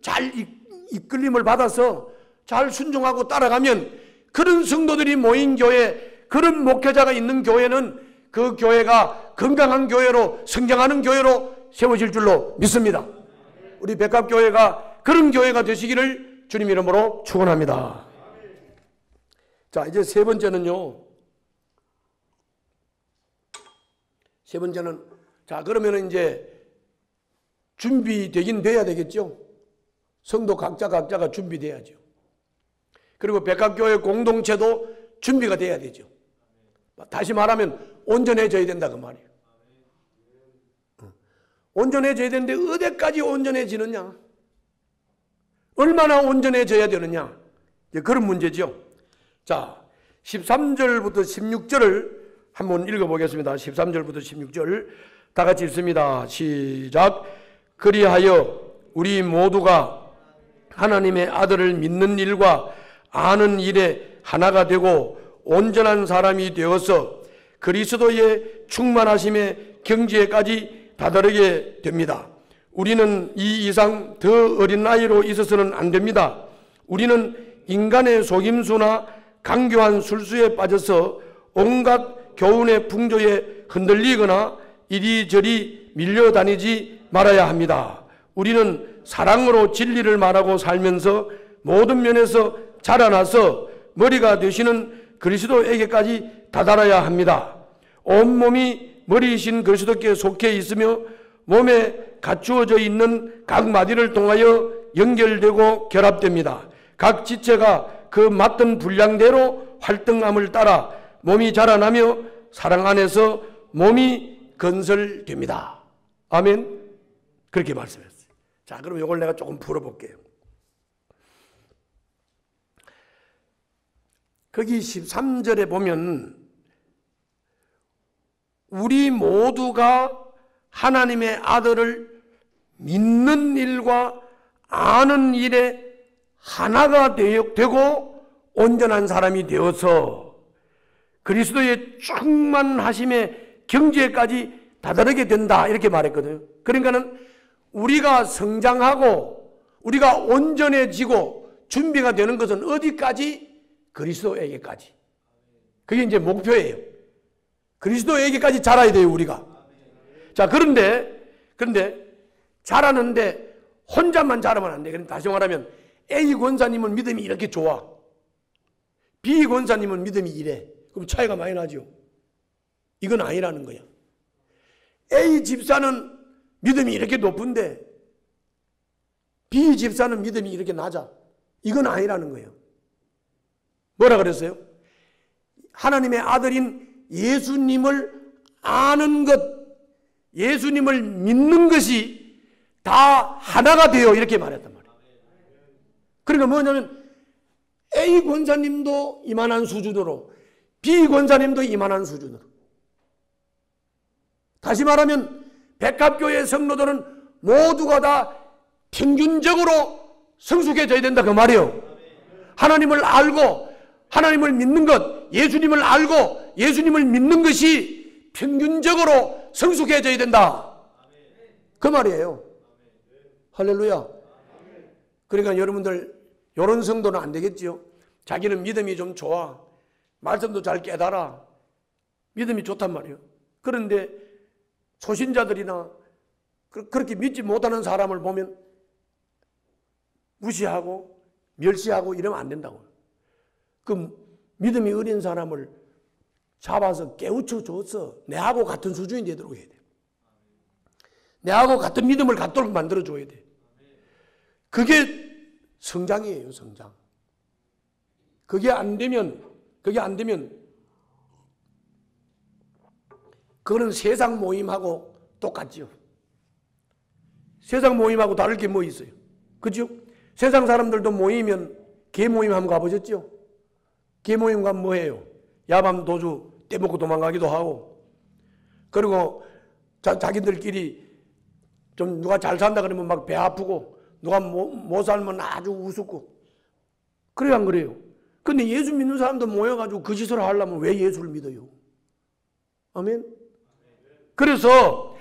받아서 잘 순종하고 따라가면 그런 성도들이 모인 교회, 그런 목회자가 있는 교회는 그 교회가 건강한 교회로 성장하는 교회로 세워질 줄로 믿습니다. 우리 백합교회가 그런 교회가 되시기를 주님 이름으로 축원합니다. 자, 이제 세 번째는요. 세 번째는 자, 그러면 이제 준비되긴 돼야 되겠죠. 성도 각자가 준비돼야죠. 그리고 백합교회 공동체도 준비가 돼야 되죠. 다시 말하면 온전해져야 된다 그 말이에요. 온전해져야 되는데 어디까지 온전해지느냐? 얼마나 온전해져야 되느냐? 그런 문제죠. 자, 13절부터 16절을 한번 읽어보겠습니다. 13절부터 16절 다 같이 읽습니다. 시작. 그리하여 우리 모두가 하나님의 아들을 믿는 일과 아는 일에 하나가 되고 온전한 사람이 되어서 그리스도의 충만하심의 경지에까지 다다르게 됩니다. 우리는 이 이상 더 어린 나이로 있어서는 안 됩니다. 우리는 인간의 속임수나 강교한 술수에 빠져서 온갖 교훈의 풍조에 흔들리거나 이리저리 밀려다니지 말아야 합니다. 우리는 사랑으로 진리를 말하고 살면서 모든 면에서 자라나서 머리가 되시는 그리스도에게까지 다다라야 합니다. 온몸이 머리이신 그리스도께 속해 있으며 몸에 갖추어져 있는 각 마디를 통하여 연결되고 결합됩니다. 각 지체가 그 맡은 분량대로 활동함을 따라 몸이 자라나며 사랑 안에서 몸이 건설됩니다. 아멘. 그렇게 말씀했어요. 자, 그럼 이걸 내가 조금 풀어볼게요. 거기 13절에 보면 우리 모두가 하나님의 아들을 믿는 일과 아는 일에 하나가 되고 온전한 사람이 되어서 그리스도의 충만하심의 경지에까지 다다르게 된다 이렇게 말했거든요. 그러니까는 우리가 성장하고 우리가 온전해지고 준비가 되는 것은 어디까지? 그리스도에게까지. 그게 이제 목표예요. 그리스도에게까지 자라야 돼요, 우리가. 자, 그런데 자라는데 혼자만 자라면 안 돼. 그럼 다시 말하면 A 권사님은 믿음이 이렇게 좋아. B 권사님은 믿음이 이래. 그럼 차이가 많이 나죠. 이건 아니라는 거야. A 집사는 믿음이 이렇게 높은데 B 집사는 믿음이 이렇게 낮아. 이건 아니라는 거예요. 뭐라 그랬어요? 하나님의 아들인 예수님을 아는 것, 예수님을 믿는 것이 다 하나가 돼요. 이렇게 말했단 말이에요. 그러니까 뭐냐면 A 권사님도 이만한 수준으로 B 권사님도 이만한 수준으로. 다시 말하면 백합교회 성도들은 모두가 다 평균적으로 성숙해져야 된다 그 말이에요. 하나님을 알고 하나님을 믿는 것, 예수님을 알고 예수님을 믿는 것이 평균적으로 성숙해져야 된다 그 말이에요. 할렐루야. 그러니까 여러분들 이런 성도는 안 되겠지요. 자기는 믿음이 좀 좋아, 말씀도 잘 깨달아, 믿음이 좋단 말이에요. 그런데 소신자들이나 그렇게 믿지 못하는 사람을 보면 무시하고 멸시하고 이러면 안 된다고. 그 믿음이 어린 사람을 잡아서 깨우쳐 줘서 내하고 같은 수준이 되도록 해야 돼요. 내하고 같은 믿음을 갖도록 만들어 줘야 돼요. 그게 성장이에요, 성장. 그게 안 되면 그거는 세상 모임하고 똑같죠. 세상 모임하고 다를 게 뭐 있어요? 그죠? 세상 사람들도 모이면 개 모임 한번 가보셨죠? 개 모임 가면 뭐해요? 야밤 도주 떼먹고 도망가기도 하고, 그리고 자기들끼리 좀 누가 잘 산다 그러면 막 배 아프고, 누가 못 살면 아주 우습고, 그래요 안 그래요? 근데 예수 믿는 사람들 모여가지고 그 짓을 하려면 왜 예수를 믿어요? 아멘? 그래서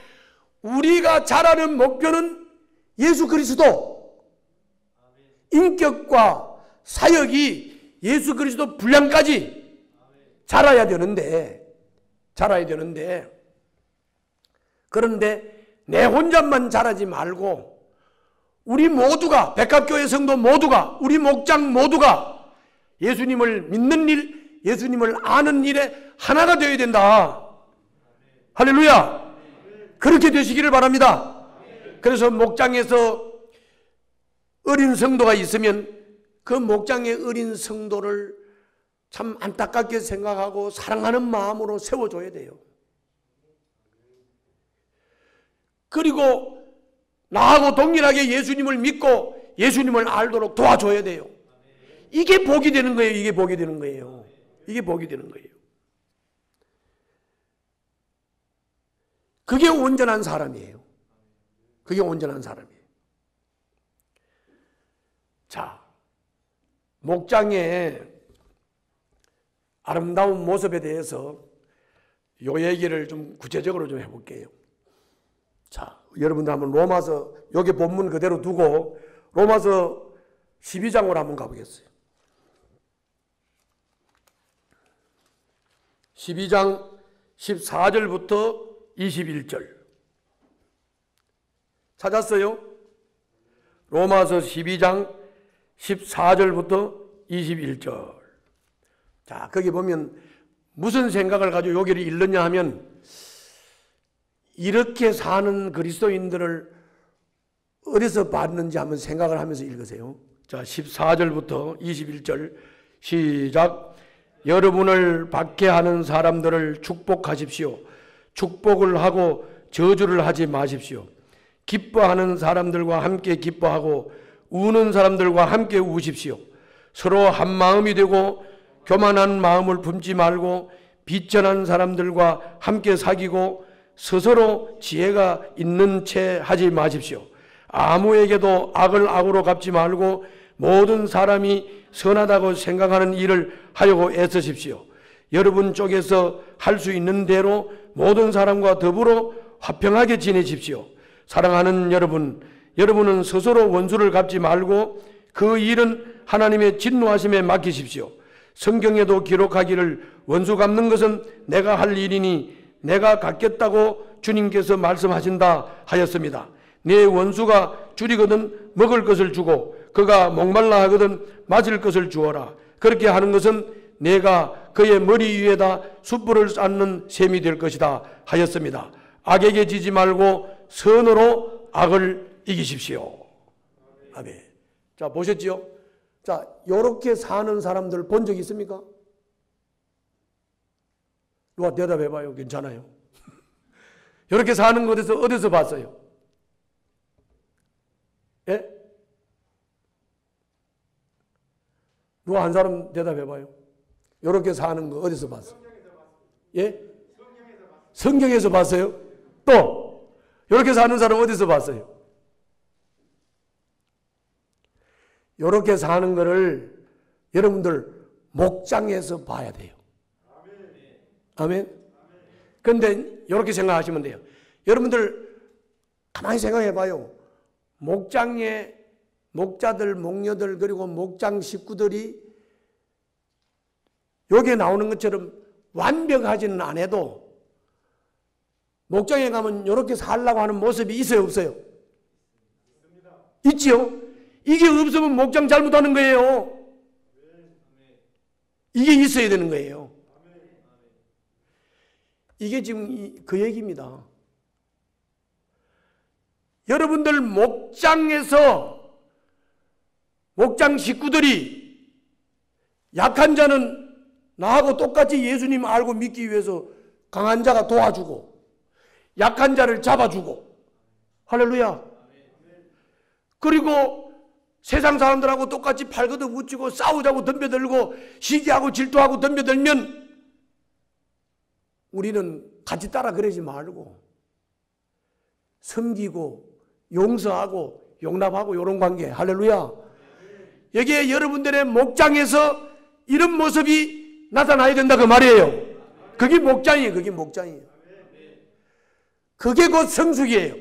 우리가 자라는 목표는 예수 그리스도, 인격과 사역이 예수 그리스도 분량까지 자라야 되는데 그런데 내 혼자만 자라지 말고 우리 모두가, 백합교회 성도 모두가, 우리 목장 모두가 예수님을 믿는 일, 예수님을 아는 일에 하나가 되어야 된다. 할렐루야. 그렇게 되시기를 바랍니다. 그래서 목장에서 어린 성도가 있으면 그 목장의 어린 성도를 참 안타깝게 생각하고 사랑하는 마음으로 세워줘야 돼요. 그리고 나하고 동일하게 예수님을 믿고 예수님을 알도록 도와줘야 돼요. 이게 복이 되는 거예요. 이게 복이 되는 거예요. 이게 복이 되는 거예요. 그게 온전한 사람이에요. 그게 온전한 사람이에요. 자, 목장의 아름다운 모습에 대해서 요 얘기를 좀 구체적으로 좀 해볼게요. 자, 여러분들 한번 로마서, 여기 본문 그대로 두고 로마서 12장으로 한번 가보겠어요. 12장 14절부터 21절 찾았어요? 로마서 12장 14절부터 21절. 자, 거기 보면 무슨 생각을 가지고 여기를 읽느냐 하면, 이렇게 사는 그리스도인들을 어디서 봤는지 한번 생각을 하면서 읽으세요. 자, 14절부터 21절 시작. 여러분을 박해하는 사람들을 축복하십시오. 축복을 하고 저주를 하지 마십시오. 기뻐하는 사람들과 함께 기뻐하고 우는 사람들과 함께 우십시오. 서로 한 마음이 되고 교만한 마음을 품지 말고 비천한 사람들과 함께 사귀고 스스로 지혜가 있는 채 하지 마십시오. 아무에게도 악을 악으로 갚지 말고 모든 사람이 선하다고 생각하는 일을 하려고 애쓰십시오. 여러분 쪽에서 할 수 있는 대로 모든 사람과 더불어 화평하게 지내십시오. 사랑하는 여러분, 여러분은 스스로 원수를 갚지 말고 그 일은 하나님의 진노하심에 맡기십시오. 성경에도 기록하기를 원수 갚는 것은 내가 할 일이니 내가 갚겠다고 주님께서 말씀하신다 하였습니다. 내 원수가 줄이거든 먹을 것을 주고 그가 목말라 하거든 마실 것을 주어라. 그렇게 하는 것은 내가 그의 머리 위에다 숯불을 쌓는 셈이 될 것이다 하였습니다. 악에게 지지 말고 선으로 악을 이기십시오. 아멘. 자, 보셨지요? 자, 요렇게 사는 사람들 본 적 있습니까? 누가 대답해봐요. 괜찮아요. 요렇게 사는 것에서 어디서 봤어요? 예? 누가 한 사람 대답해봐요. 요렇게 사는 거 어디서 봤어요? 예? 성경에서 봤어요? 또 요렇게 사는 사람 어디서 봤어요? 요렇게 사는 거를 여러분들 목장에서 봐야 돼요. 아멘. 그런데 요렇게 생각하시면 돼요. 여러분들 가만히 생각해 봐요. 목장에 목자들, 목녀들 그리고 목장 식구들이 여기에 나오는 것처럼 완벽하지는 않아도 목장에 가면 이렇게 살라고 하는 모습이 있어요, 없어요? 있지요? 이게 없으면 목장 잘못하는 거예요. 이게 있어야 되는 거예요. 이게 지금 그 얘기입니다. 여러분들 목장에서 목장 식구들이 약한 자는 나하고 똑같이 예수님 알고 믿기 위해서 강한 자가 도와주고 약한 자를 잡아주고 할렐루야. 그리고 세상 사람들하고 똑같이 발거도 묻히고 싸우자고 덤벼들고 시기하고 질투하고 덤벼들면 우리는 같이 따라 그러지 말고 섬기고 용서하고 용납하고 이런 관계. 할렐루야. 여기에 여러분들의 목장에서 이런 모습이 나타나야 된다 그 말이에요. 그게 목장이에요. 그게 목장이에요. 그게 곧 성숙이에요.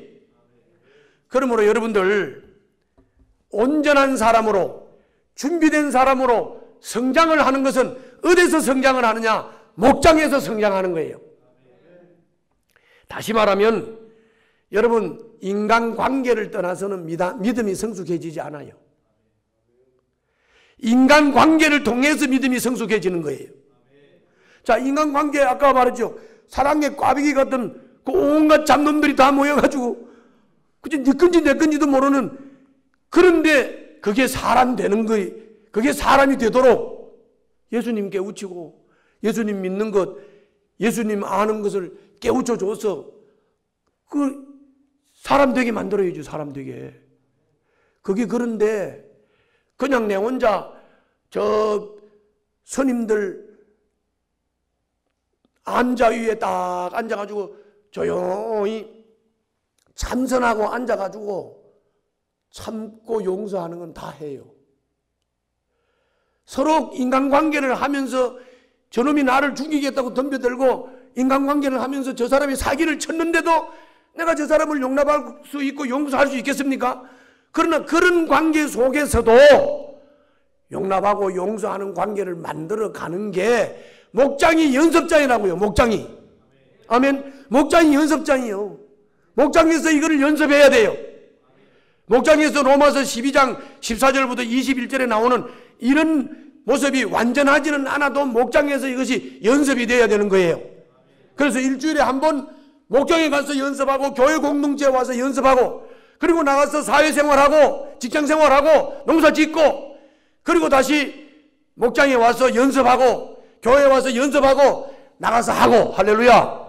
그러므로 여러분들 온전한 사람으로 준비된 사람으로 성장을 하는 것은 어디서 성장을 하느냐? 목장에서 성장하는 거예요. 다시 말하면 여러분 인간관계를 떠나서는 믿음이 성숙해지지 않아요. 인간관계를 통해서 믿음이 성숙해지는 거예요. 자, 인간관계 아까 말했죠. 사랑의 꽈배기 같은 그 온갖 잡놈들이 다 모여가지고 그치 네 건지 내 건지도 모르는 그런데 그게 사람 되는 거예요. 그게 사람이 되도록 예수님 깨우치고 예수님 믿는 것, 예수님 아는 것을 깨우쳐 줘서 그 사람 되게 만들어야죠. 사람 되게. 그게 그런데 그냥 내 혼자 저 스님들 앉아 위에 딱 앉아가지고 조용히 참선하고 앉아가지고 참고 용서하는 건 다 해요. 서로 인간관계를 하면서 저놈이 나를 죽이겠다고 덤벼들고 인간관계를 하면서 저 사람이 사기를 쳤는데도 내가 저 사람을 용납할 수 있고 용서할 수 있겠습니까? 그러나 그런 관계 속에서도 용납하고 용서하는 관계를 만들어가는 게 목장이 연습장이라고요. 목장이. 아멘. 목장이 연습장이요. 목장에서 이거를 연습해야 돼요. 목장에서 로마서 12장 14절부터 21절에 나오는 이런 모습이 완전하지는 않아도 목장에서 이것이 연습이 돼야 되는 거예요. 그래서 일주일에 한 번 목장에 가서 연습하고 교회 공동체에 와서 연습하고 그리고 나가서 사회생활하고 직장생활하고 농사 짓고 그리고 다시 목장에 와서 연습하고 교회에 와서 연습하고 나가서 하고 할렐루야.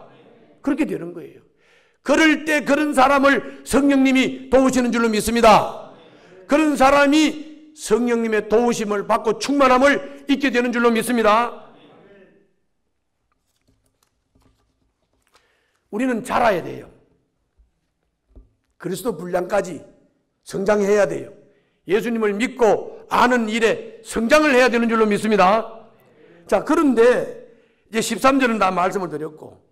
그렇게 되는 거예요. 그럴 때 그런 사람을 성령님이 도우시는 줄로 믿습니다. 그런 사람이 성령님의 도우심을 받고 충만함을 잊게 되는 줄로 믿습니다. 우리는 자라야 돼요. 그리스도 분량까지 성장해야 돼요. 예수님을 믿고 아는 일에 성장을 해야 되는 줄로 믿습니다. 자, 그런데 이제 13절은 다 말씀을 드렸고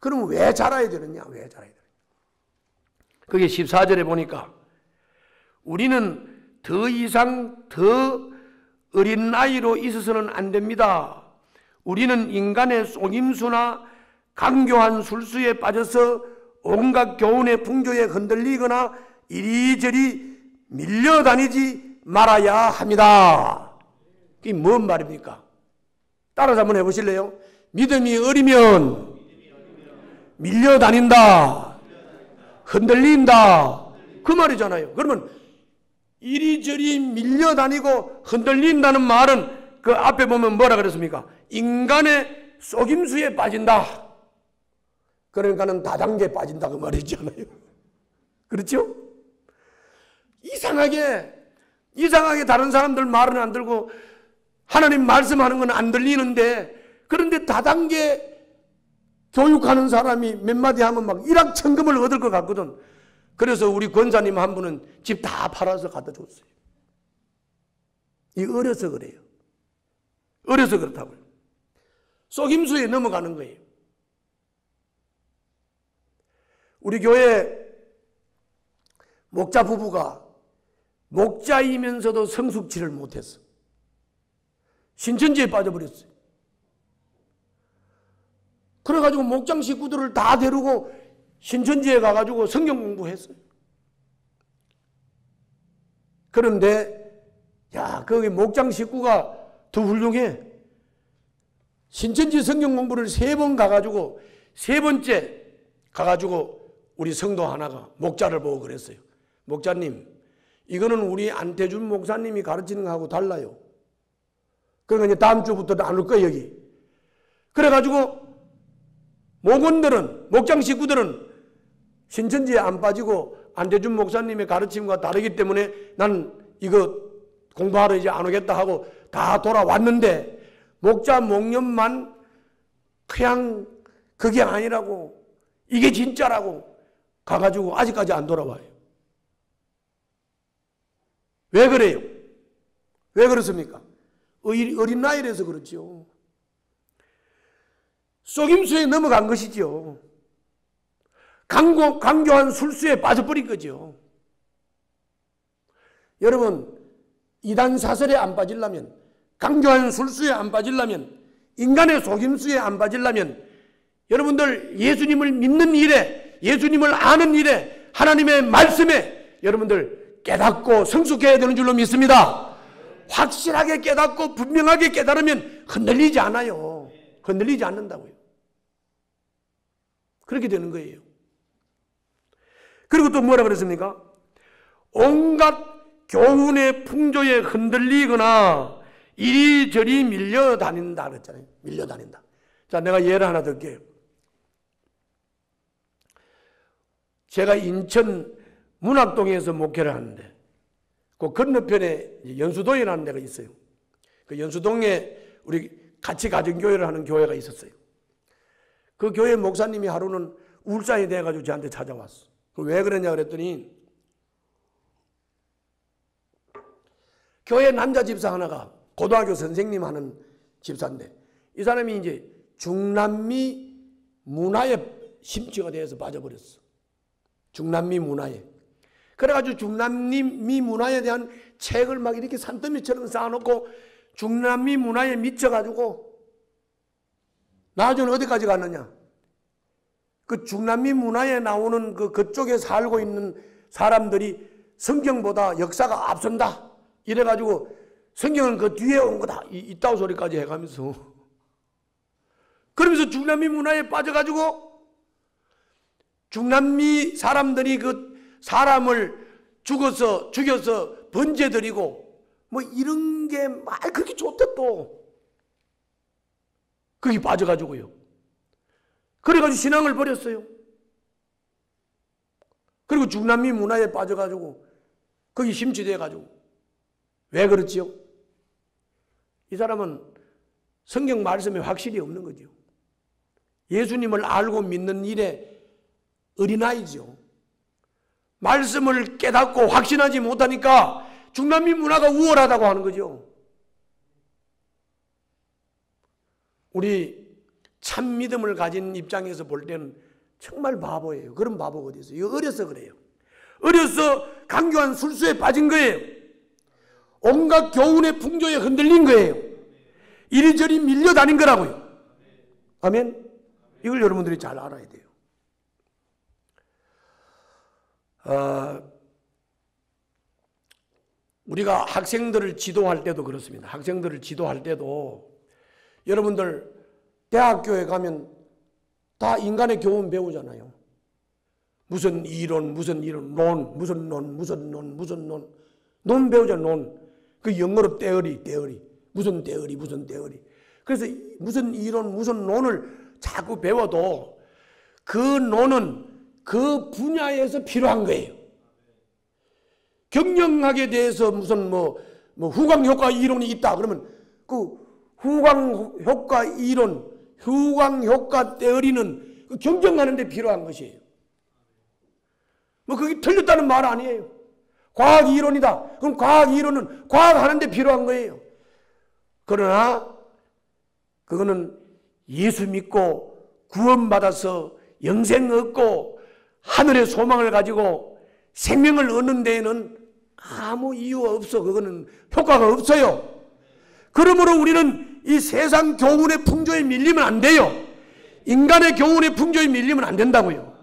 그럼 왜 자라야 되느냐? 왜 자라야 되느냐? 그게 14절에 보니까 우리는 더 이상 더 어린 나이로 있어서는 안 됩니다. 우리는 인간의 속임수나 강교한 술수에 빠져서 온갖 교훈의 풍조에 흔들리거나 이리저리 밀려다니지 말아야 합니다. 이게 뭔 말입니까? 따라서 한번 해보실래요? 믿음이 어리면 밀려다닌다, 흔들린다, 그 말이잖아요. 그러면 이리저리 밀려다니고 흔들린다는 말은 그 앞에 보면 뭐라 그랬습니까? 인간의 속임수에 빠진다. 그러니까는 다단계에 빠진다 그 말이잖아요. 그렇죠? 이상하게 다른 사람들 말은 안 들고 하나님 말씀하는 건 안 들리는데 그런데 다단계 교육하는 사람이 몇 마디 하면 막 일확천금을 얻을 것 같거든. 그래서 우리 권사님 한 분은 집 다 팔아서 갖다 줬어요. 이 어려서 그래요. 어려서 그렇다고요. 속임수에 넘어가는 거예요. 우리 교회 목자 부부가 목자이면서도 성숙치를 못했어. 신천지에 빠져버렸어요. 그래가지고 목장 식구들을 다 데리고 신천지에 가가지고 성경 공부했어요. 그런데 야, 거기 목장 식구가 더 훌륭해. 신천지 성경 공부를 3번 가가지고 3번째 가가지고 우리 성도 하나가 목자를 보고 그랬어요. 목자님, 이거는 우리 안태준 목사님이 가르치는 거하고 달라요. 그러니까 이제 다음 주부터 안 올 거예요, 여기. 그래가지고 목원들은, 목장 식구들은 신천지에 안 빠지고 안태준 목사님의 가르침과 다르기 때문에 난 이거 공부하러 이제 안 오겠다 하고 다 돌아왔는데 목자 목련만 그냥 그게 아니라고, 이게 진짜라고 가가지고 아직까지 안 돌아와요. 왜 그래요? 왜 그렇습니까? 어린 나이라서 그렇죠. 속임수에 넘어간 것이죠. 강교한 술수에 빠져버린 거죠. 여러분, 이단 사설에 안 빠지려면, 강교한 술수에 안 빠지려면, 인간의 속임수에 안 빠지려면 여러분들 예수님을 믿는 일에, 예수님을 아는 일에, 하나님의 말씀에 여러분들 깨닫고 성숙해야 되는 줄로 믿습니다. 확실하게 깨닫고 분명하게 깨달으면 흔들리지 않아요. 흔들리지 않는다고요. 그렇게 되는 거예요. 그리고 또 뭐라 그랬습니까? 온갖 교훈의 풍조에 흔들리거나 이리저리 밀려다닌다 그랬잖아요. 밀려다닌다. 자, 내가 예를 하나 들게요. 제가 인천 문학동에서 목회를 하는데 그 건너편에 연수동이라는 데가 있어요. 그 연수동에 우리 같이 가정교회를 하는 교회가 있었어요. 그 교회 목사님이 하루는 울상이 돼가지고 저한테 찾아왔어. 왜 그러냐 그랬더니 교회 남자 집사 하나가 고등학교 선생님 하는 집사인데 이 사람이 이제 중남미 문화에 심취가 되어서 빠져버렸어. 중남미 문화에. 그래가지고 중남미 문화에 대한 책을 막 이렇게 산더미처럼 쌓아놓고 중남미 문화에 미쳐가지고 나중에 어디까지 갔느냐. 그 중남미 문화에 나오는 그쪽에 살고 있는 사람들이 성경보다 역사가 앞선다. 이래가지고 성경은 그 뒤에 온 거다. 이따오 소리까지 해가면서. 그러면서 중남미 문화에 빠져가지고 중남미 사람들이 그 사람을 죽여서 번제드리고 뭐 이런 게 말 그렇게 좋대 또. 거기 빠져가지고요. 그래가지고 신앙을 버렸어요. 그리고 중남미 문화에 빠져가지고 거기 심취돼가지고. 왜 그렇지요? 이 사람은 성경 말씀에 확실히 없는 거죠. 예수님을 알고 믿는 일에 어린아이죠. 말씀을 깨닫고 확신하지 못하니까 중남미 문화가 우월하다고 하는 거죠. 우리 참 믿음을 가진 입장에서 볼 때는 정말 바보예요. 그런 바보가 어디 있어요? 어려서 그래요. 어려서 강교한 술수에 빠진 거예요. 온갖 교훈의 풍조에 흔들린 거예요. 이리저리 밀려다닌 거라고요. 아멘? 이걸 여러분들이 잘 알아야 돼요. 우리가 학생들을 지도할 때도 그렇습니다. 학생들을 지도할 때도 여러분들 대학교에 가면 다 인간의 교훈 배우잖아요. 무슨 이론, 무슨 이론, 논 배우잖아요. 논. 그 영어로 theory. 무슨 theory. 그래서 무슨 이론, 무슨 논을 자꾸 배워도 그 논은 그 분야에서 필요한 거예요. 경영학에 대해서 무슨 후광효과 이론이 있다 그러면 그 후광효과 이론, 후광효과 theory는 그 경영하는 데 필요한 것이에요. 그게 틀렸다는 말 아니에요. 과학 이론이다. 그럼 과학 이론은 과학하는 데 필요한 거예요. 그러나 그거는 예수 믿고 구원받아서 영생 얻고 하늘의 소망을 가지고 생명을 얻는 데에는 아무 이유가 없어. 그거는 효과가 없어요. 그러므로 우리는 이 세상 교훈의 풍조에 밀리면 안 돼요. 인간의 교훈의 풍조에 밀리면 안 된다고요.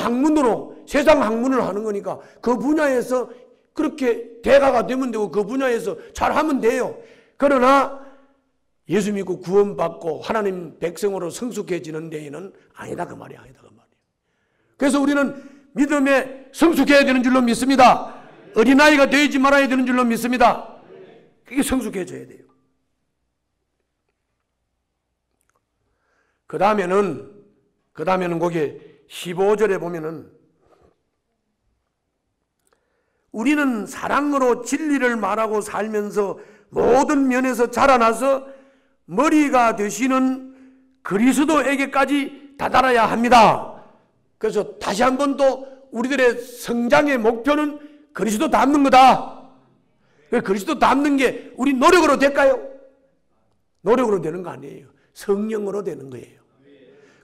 학문으로 세상 학문을 하는 거니까 그 분야에서 그렇게 대가가 되면 되고 그 분야에서 잘하면 돼요. 그러나 예수 믿고 구원받고 하나님 백성으로 성숙해지는 데에는 아니다 그 말이야. 아니다 그 말이야. 그래서 우리는 믿음에 성숙해야 되는 줄로 믿습니다. 어린아이가 되지 말아야 되는 줄로 믿습니다. 그게 성숙해져야 돼요. 그 다음에는 거기 15절에 보면은 우리는 사랑으로 진리를 말하고 살면서 모든 면에서 자라나서 머리가 되시는 그리스도에게까지 다다라야 합니다. 그래서 다시 한번 또 우리들의 성장의 목표는 그리스도 닮는 거다. 그리스도 닮는 게 우리 노력으로 될까요? 노력으로 되는 거 아니에요. 성령으로 되는 거예요.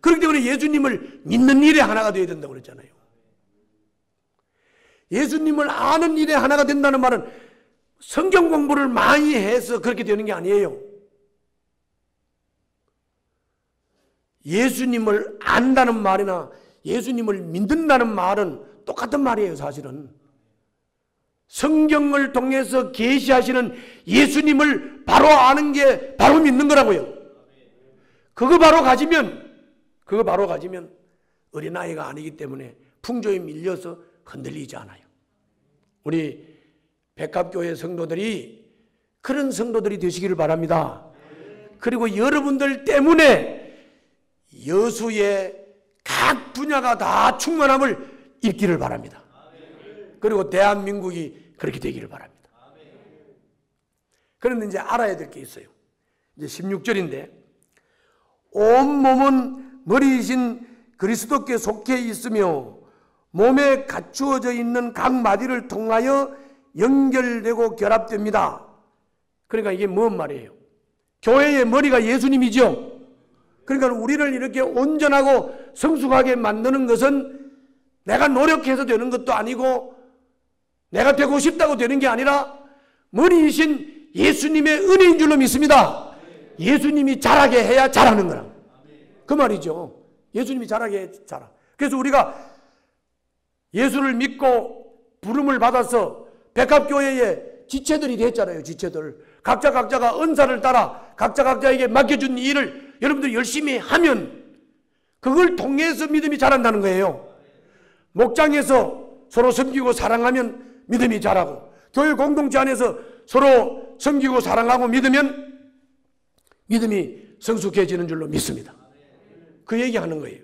그렇기 때문에 예수님을 믿는 일에 하나가 되어야 된다고 그랬잖아요. 예수님을 아는 일에 하나가 된다는 말은 성경 공부를 많이 해서 그렇게 되는 게 아니에요. 예수님을 안다는 말이나 예수님을 믿는다는 말은 똑같은 말이에요. 사실은 성경을 통해서 계시하시는 예수님을 바로 아는 게 바로 믿는 거라고요. 그거 바로 가지면 어린아이가 아니기 때문에 풍조에 밀려서 흔들리지 않아요. 우리 백합교회 성도들이 그런 성도들이 되시기를 바랍니다. 그리고 여러분들 때문에 여수의 각 분야가 다 충만함을 입기를 바랍니다. 그리고 대한민국이 그렇게 되기를 바랍니다. 그런데 이제 알아야 될 게 있어요. 이제 16절인데 온 몸은 머리이신 그리스도께 속해 있으며 몸에 갖추어져 있는 각 마디를 통하여 연결되고 결합됩니다. 그러니까 이게 뭔 말이에요? 교회의 머리가 예수님이죠. 그러니까 우리를 이렇게 온전하고 성숙하게 만드는 것은 내가 노력해서 되는 것도 아니고 내가 되고 싶다고 되는 게 아니라 머리이신 예수님의 은혜인 줄로 믿습니다. 예수님이 자라게 해야 자라는 거라. 그 말이죠. 예수님이 자라게 해야 자라. 그래서 우리가 예수를 믿고 부름을 받아서 백합교회의 지체들이 됐잖아요. 지체들. 각자가 은사를 따라 각자에게 맡겨준 일을 여러분들이 열심히 하면 그걸 통해서 믿음이 자란다는 거예요. 목장에서 서로 섬기고 사랑하면 믿음이 자라고, 교회 공동체 안에서 서로 섬기고 사랑하고 믿으면 믿음이 성숙해지는 줄로 믿습니다. 그 얘기하는 거예요.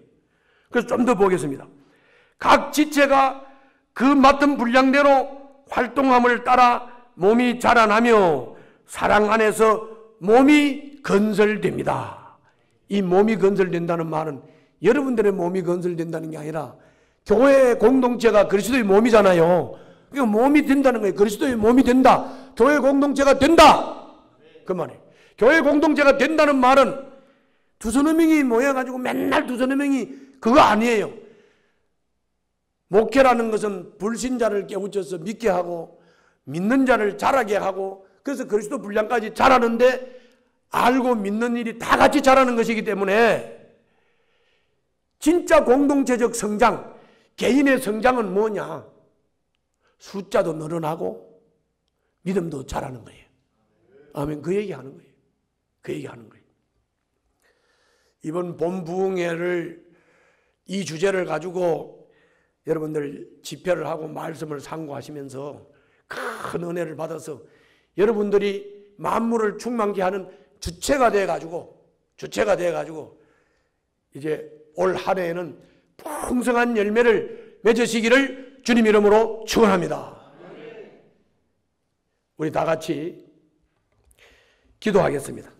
그래서 좀 더 보겠습니다. 각 지체가 그 맡은 분량대로 활동함을 따라 몸이 자라나며 사랑 안에서 몸이 건설됩니다. 이 몸이 건설된다는 말은 여러분들의 몸이 건설된다는 게 아니라 교회 공동체가 그리스도의 몸이잖아요. 그러니까 몸이 된다는 거예요. 그리스도의 몸이 된다. 교회 공동체가 된다. 그 말이에요. 교회 공동체가 된다는 말은 두서너 명이 모여가지고 맨날 두서너 명이 그거 아니에요. 목회라는 것은 불신자를 깨우쳐서 믿게 하고 믿는 자를 자라게 하고 그래서 그리스도 분량까지 자라는데 알고 믿는 일이 다 같이 자라는 것이기 때문에 진짜 공동체적 성장, 개인의 성장은 뭐냐? 숫자도 늘어나고 믿음도 자라는 거예요. 아멘. 그 얘기하는 거예요. 그 얘기하는 거예요. 이번 봄 부흥회를 이 주제를 가지고 여러분들 집회를 하고 말씀을 상고하시면서 큰 은혜를 받아서 여러분들이 만물을 충만케 하는 주체가 돼가지고 이제 올 한 해에는 풍성한 열매를 맺으시기를 주님 이름으로 축원합니다. 우리 다 같이 기도하겠습니다.